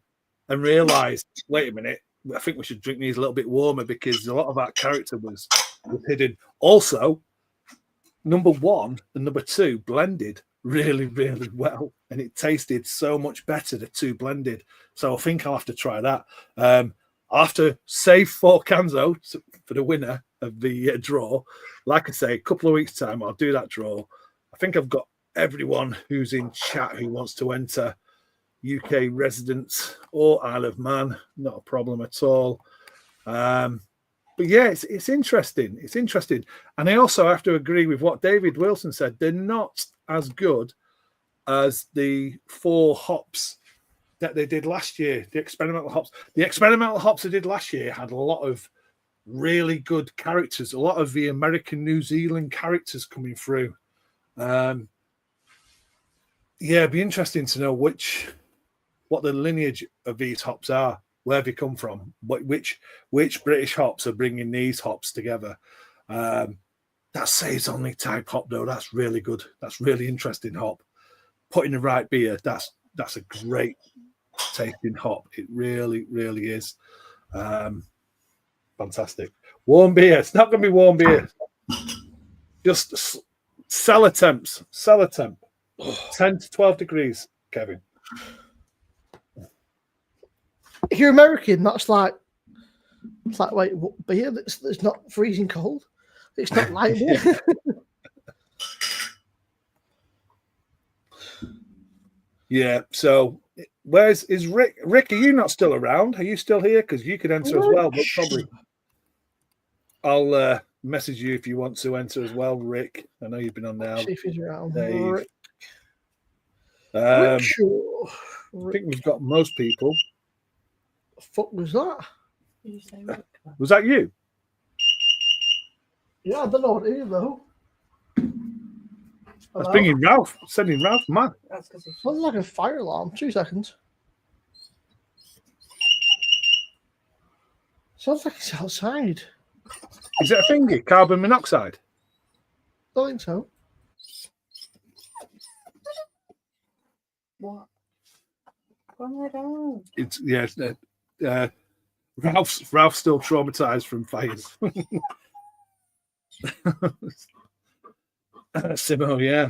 and realised, wait a minute, I think we should drink these a little bit warmer because a lot of that character was hidden. Also, number 1 and number 2 blended really, really well. And it tasted so much better, the 2 blended. So I think I'll have to try that. I'll have to save 4 cans out for the winner of the draw. Like I say, a couple of weeks' time, I'll do that draw. I think I've got everyone who's in chat who wants to enter, UK residents or Isle of Man, not a problem at all. But yeah, it's interesting. It's interesting. And I also have to agree with what David Wilson said. They're not as good as the 4 hops that they did last year, the experimental hops. The experimental hops they did last year had a lot of really good characters, a lot of the American, New Zealand characters coming through. Yeah, it'd be interesting to know what the lineage of these hops are, where they come from, which British hops are bringing these hops together. That saison type hop, though, that's really good. That's really interesting hop. Put in the right beer, that's a great tasting hop. It really, really is. Fantastic. Warm beer. It's not going to be warm beer. Just cellar temps. Cellar temp. 10 to 12 degrees, Kevin. if you're American, that's like, it's like, wait, what beer that's not freezing cold? It's not light beer. Yeah. So, is Rick? Rick, are you not still around? Are you still here? Because you could enter as well, but probably I'll message you if you want to enter as well, Rick. I know you've been on now. See if he's around. Dave. Rick. I Sure. think we've got most people. The fuck was that? Did you say Rick? Was that you? Yeah, I don't know what it is though. That's bringing Ralph, sending Ralph mad. That's because he's Sounds like a fire alarm. 2 seconds. Sounds like it's outside. Is it a thingy? Carbon monoxide? Don't think so. what? Come down. It's Ralph's still traumatized from fires. Simmo, yeah.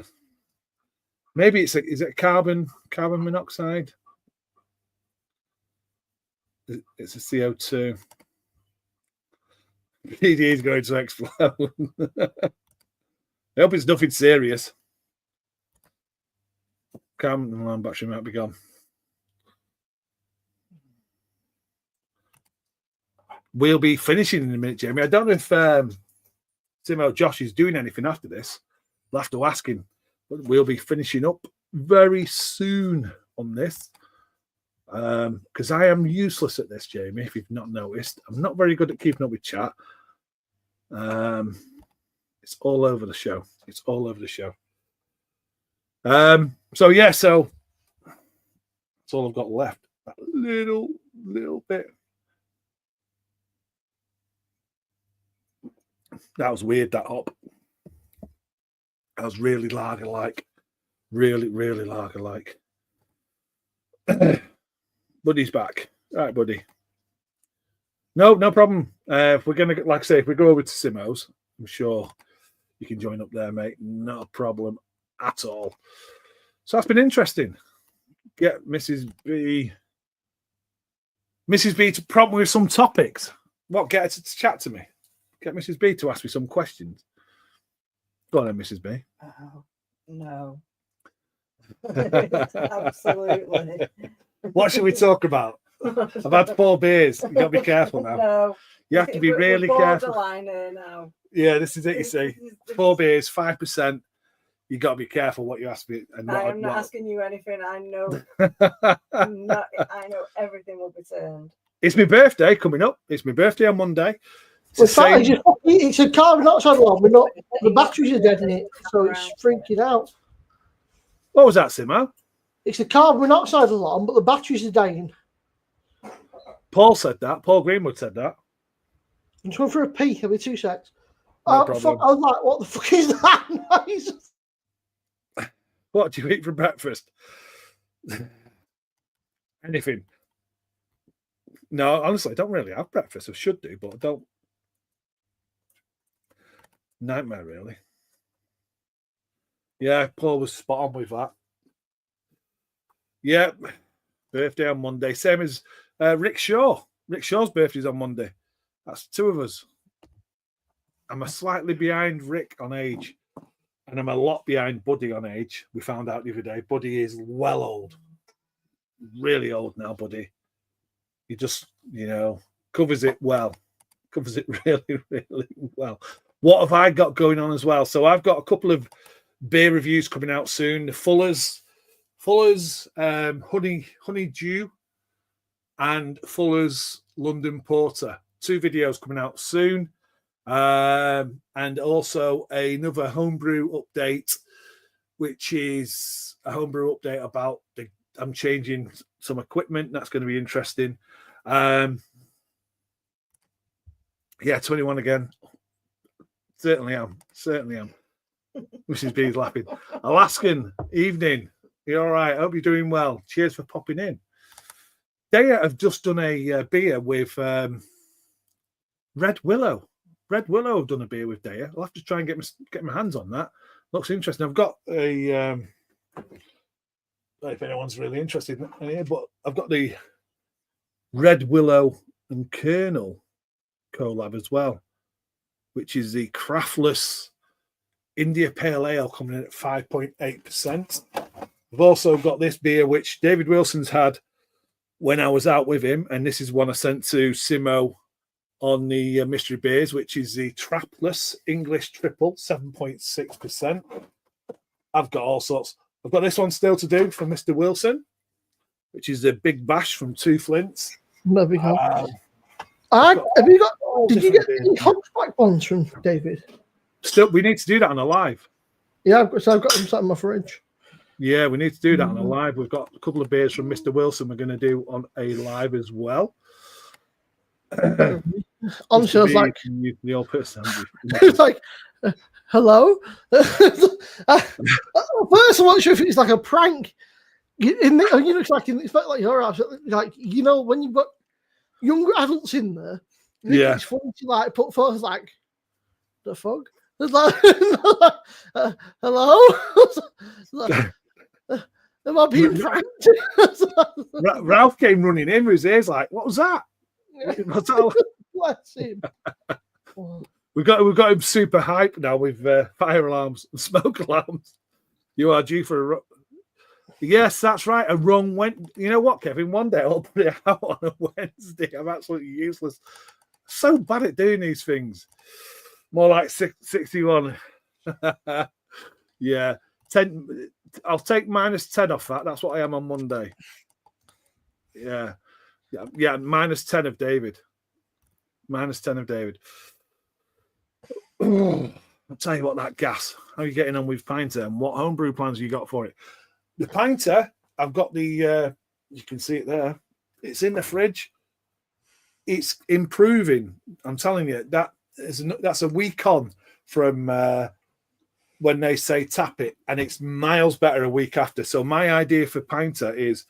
Maybe is it carbon monoxide? It's a CO2. It is going to explode. I hope it's nothing serious. Carbon alarm battery might be gone. We'll be finishing in a minute, Jamie. I don't know if Simmo Josh is doing anything after this. We'll have to ask him. But we'll be finishing up very soon on this. Because I am useless at this, Jamie, if you've not noticed. I'm not very good at keeping up with chat. It's all over the show. It's all over the show. So that's all I've got left. That little bit. That was weird, that hop. That was really lager-like. Really, really lager-like. Buddy's back. All right, buddy. No problem. If we're going to, like I say, if we go over to Simmo's, I'm sure you can join up there, mate. Not a problem at all. So that's been interesting. Get Mrs. B to prompt me with some topics. What, get her to chat to me? Get Mrs. B to ask me some questions. Go on then, Mrs. B. Oh, no. Absolutely. What should we talk about? I've had 4 beers. You've got to be careful now. No. You have to be really careful. Borderline here now. Yeah, this is it, you see. 4 beers, 5%. You got to be careful what you ask me. And I am not asking you anything. I know. I know everything will be turned. It's my birthday coming up. It's my birthday on Monday. It's a carbon monoxide alarm. The batteries are dead in it, so it's freaking out. What was that, Simmo? It's a carbon monoxide alarm, but the batteries are dying. Paul said that. Paul Greenwood said that. I'm just going for a pee. I'll be 2 secs. No Fuck, I was like, what the fuck is that noise? What do you eat for breakfast? Anything. No, honestly, I don't really have breakfast. I should do, but I don't. Nightmare, really. Yeah, Paul was spot on with that. Yeah, birthday on Monday. Same as Rick Shaw. Rick Shaw's birthday's on Monday. That's 2 of us. I'm a slightly behind Rick on age, and I'm a lot behind Buddy on age. We found out the other day. Buddy is well old. Really old now, Buddy. He just, covers it well. Covers it really, really well. What have I got going on as well? So I've got a couple of beer reviews coming out soon. The Fuller's Honey Dew and Fuller's London Porter. 2 videos coming out soon. And also another homebrew update, which is a homebrew update about I'm changing some equipment. That's going to be interesting. 21 again. Certainly am. Mrs. B's laughing. Alaskan evening. You're all right. I hope you're doing well. Cheers for popping in. They have just done a beer with Red Willow. Red Willow have done a beer with Daya. I'll have to try and get my hands on that. Looks interesting. I've got a if anyone's really interested in it, but I've got the Red Willow and Colonel collab as well, which is the Craftless India Pale Ale coming in at 5.8%. We've also got this beer, which David Wilson's had when I was out with him, and this is one I sent to Simmo on the mystery beers, which is the Trapless English Triple, 7.6%. I've got all sorts. I've got this one still to do from Mr. Wilson, which is the Big Bash from Two Flints. Maybe have you got? Did you get any Hunchback ones from David? Still, we need to do that on a live. Yeah, I've got them sat in my fridge. Yeah, we need to do that on a live. We've got a couple of beers from Mr. Wilson we're going to do on a live as well. Honestly, I was like, the old person. it's like, hello. First, I'm not sure if it's like a prank. It's like you're absolutely like when you've got younger adults in there. Yeah, it's funny to like put photos like the fuck. It's like, hello. Am I being pranked? Ralph came running in with his ears like, "What was that?" Bless him. We've got him super hyped now with fire alarms and smoke alarms. You are due for a yes, that's right. A wrong You know what, Kevin? One day I'll put it out on a Wednesday. I'm absolutely useless. So bad at doing these things. More like 61. Yeah, 10. I'll take -10 off that. That's what I am on Monday. Yeah. -10 of David. -10 of David. I'll tell you what, that gas. How are you getting on with Pinter, and what homebrew plans you got for it? The Pinter, I've got the. You can see it there. It's in the fridge. It's improving. I'm telling you, that's a week on from when they say tap it, and it's miles better a week after. So my idea for Pinter is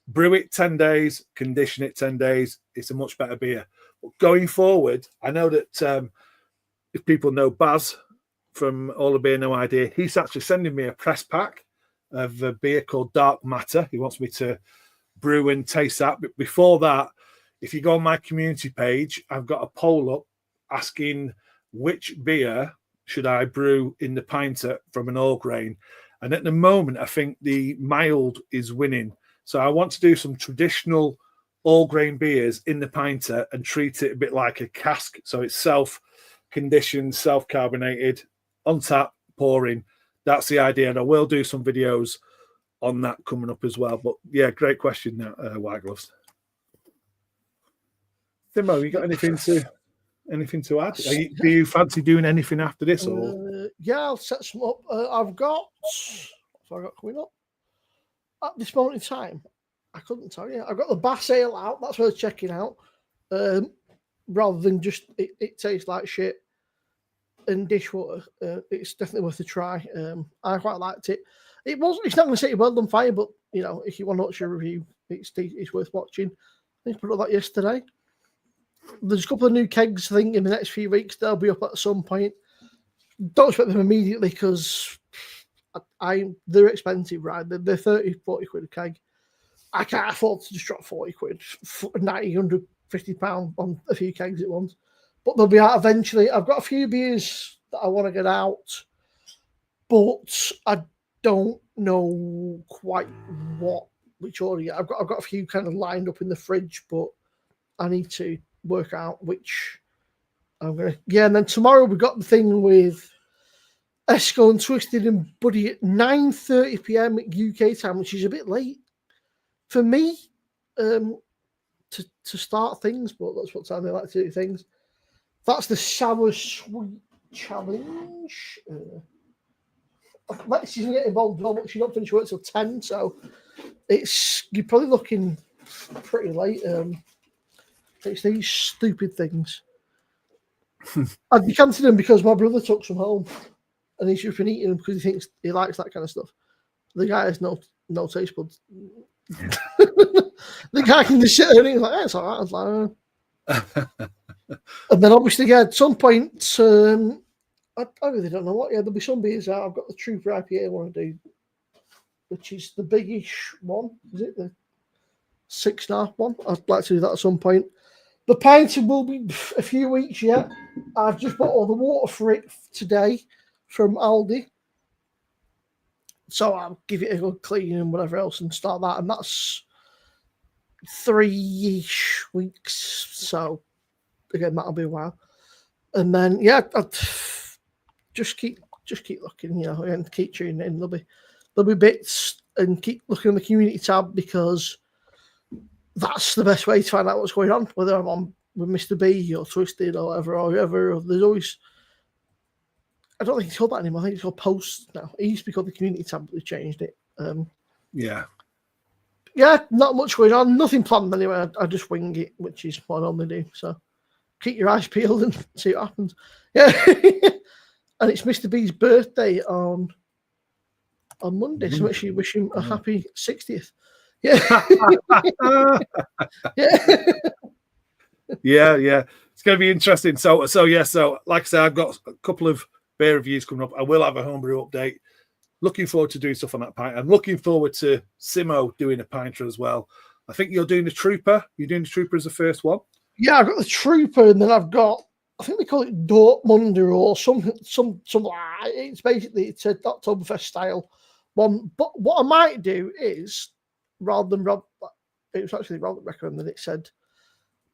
brew it 10 days, condition it 10 days. It's a much better beer. But going forward, I know that if people know Baz from All the Beer No Idea, he's actually sending me a press pack of a beer called Dark Matter. He wants me to brew and taste that. But before that, if you go on my community page, I've got a poll up asking which beer should I brew in the Pinter from an all grain. And at the moment, I think the mild is winning. So I want to do some traditional all grain beers in the Pinter and treat it a bit like a cask. So it's self-conditioned, self-carbonated, on tap, pouring. That's the idea. And I will do some videos on that coming up as well. But yeah, great question, White Gloves. Simmo, you got anything to add? Do you fancy doing anything after this? Or yeah, I'll set some up. I've got coming up at this moment in time. I couldn't tell you. I've got the Bass Ale out. That's worth checking out. Rather than just it tastes like shit and dishwater. It's definitely worth a try. I quite liked it. It's not going to set your world on fire, but if you want to watch a review, it's worth watching. I think I put up that yesterday. There's a couple of new kegs, I think, in the next few weeks. They'll be up at some point. Don't expect them immediately because they're expensive, right? They're 30, 40 quid a keg. I can't afford to just drop 40 quid, 90, 150 pounds on a few kegs at once. But they'll be out eventually. I've got a few beers that I want to get out, but I don't know quite which order yet. I've got a few kind of lined up in the fridge, but I need to work out which I'm gonna. Yeah, and then tomorrow we've got the thing with Esco and Twisted and Buddy at 9:30 p.m. UK time, which is a bit late for me to start things, but that's what time they like to do things. That's the sour sweet challenge. Let's just get involved. She don't finish work till 10, so you're probably looking pretty late. It's these stupid things. I'd be cancelling them because my brother took some home and he's just been eating them because he thinks he likes that kind of stuff. The guy has no taste buds. The guy can just sit there and he's like, it's all right. I was like, and then obviously, yeah, at some point, I really don't know what. Yeah, there'll be some beers out. I've got the Trooper IPA I want to do, which is the biggish one. Is it the 6.5 one. I'd like to do that at some point. The pinter will be a few weeks yet. I've just bought all the water for it today from Aldi. So I'll give it a good clean and whatever else and start that. And that's 3-ish weeks. So again, that'll be a while. And then I'll just keep looking, you know, and keep tuning in. There'll be bits, and keep looking on the community tab, because that's the best way to find out what's going on, whether I'm on with Mr. B or Twisted or whatever, or whoever. There's always, I don't think it's called that anymore. I think it's called Posts now. It used to be called the community tab, but they changed it. Yeah, not much going on. Nothing planned anyway. I just wing it, which is what I normally do. So keep your eyes peeled and see what happens. Yeah. And it's Mr. B's birthday on Monday, so actually wish him a happy 60th. Yeah. yeah. It's going to be interesting. So like I said, I've got a couple of beer reviews coming up. I will have a homebrew update. Looking forward to doing stuff on that pint. I'm looking forward to Simmo doing a pinter as well. I think you're doing the Trooper. You're doing the Trooper as the first one. Yeah, I've got the Trooper, and then I've got, I think they call it Dortmunder or some. It's basically, it's a Oktoberfest style one. But what I might do is, rather than Rob, it was actually Rob that recommended it, said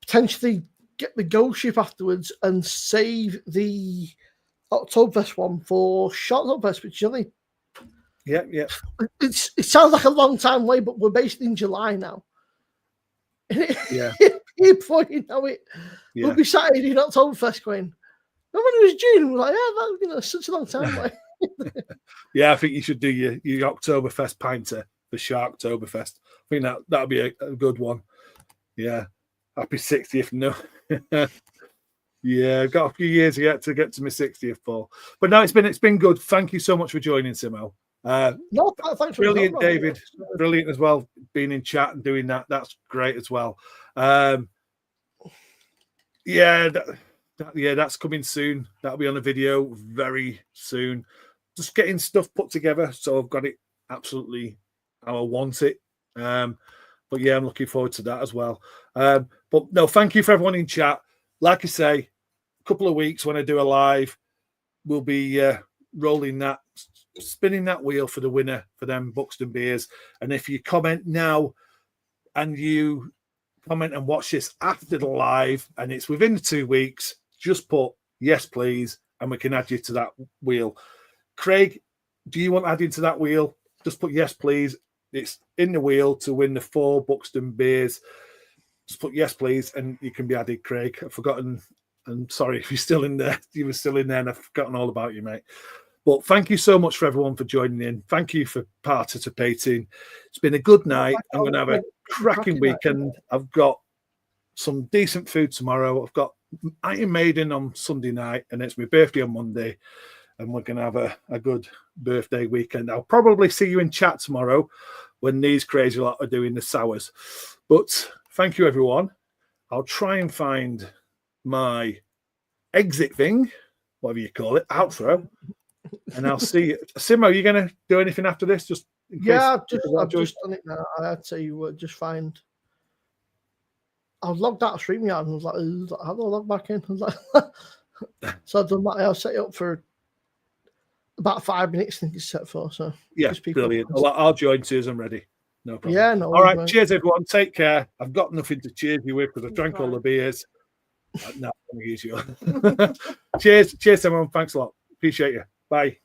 potentially get the Go ship afterwards and save the Oktoberfest one for Short Oktoberfest, which is only. Yeah. It sounds like a long time away, but we're based in July now. Yeah. Before you know it, we'll be sat here in Oktoberfest going, remember when it was June? We're like, that's such a long time away. Yeah, I think you should do your Oktoberfest pinter for Shark Oktoberfest. I think that'll be a good one. Yeah. Happy 60th. No. Yeah, I've got a few years yet to get to my 60th, Paul. But no, it's been good. Thank you so much for joining, Simmo. No, thanks for brilliant, David. Brilliant as well. Being in chat and doing that. That's great as well. That's coming soon. That'll be on a video very soon. Just getting stuff put together, so I've got it absolutely how I want it. But yeah, I'm looking forward to that as well. But no, thank you for everyone in chat. Like I say, a couple of weeks when I do a live, we'll be rolling that, spinning that wheel for the winner for them Buxton beers. And if you comment now and you comment and watch this after the live and it's within the 2 weeks, just put yes, please, and we can add you to that wheel. Craig, do you want adding to that wheel? Just put yes, please. It's in the wheel to win the 4 Buxton beers. Just put yes, please, and you can be added, Craig. I've forgotten. I'm sorry if you're still in there. You were still in there, and I've forgotten all about you, mate. But thank you so much for everyone for joining in. Thank you for participating. It's been a good night. I'm going to have a cracking weekend. I've got some decent food tomorrow. I've got Iron Maiden on Sunday night, and it's my birthday on Monday. And we're going to have a good birthday weekend. I'll probably see you in chat tomorrow when these crazy lot are doing the sours. But thank you, everyone. I'll try and find my exit thing, whatever you call it, outro. And I'll see you. Simmo, are you going to do anything after this? Just in case I've just done it now. I had to just find. I was logged out of StreamYard and I was like, how do I log back in? I was like, so I've done that. I'll set it up for about 5 minutes, I think it's set for. So yeah, brilliant. I'll join too as I'm ready. No problem. Yeah, no. All right, mate. Cheers, everyone. Take care. I've got nothing to cheers you with because I drank all the beers. No, I'm going to use you. Cheers, everyone. Thanks a lot. Appreciate you. Bye.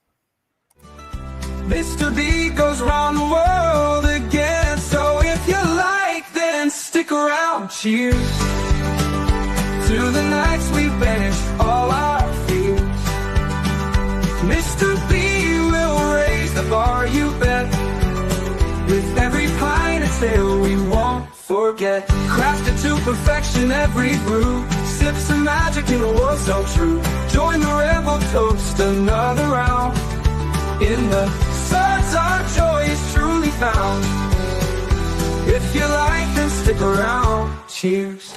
Mr. B goes around the world again. So if you like, then stick around. Cheers to the nights we banished all our fears. Mr. B will raise the bar, you bet. With every pint and tale we won't forget. Crafted to perfection every brew. Sips of magic in a world so true. Join the rebel toast another round. In the suds our joy is truly found. If you like, then stick around. Cheers.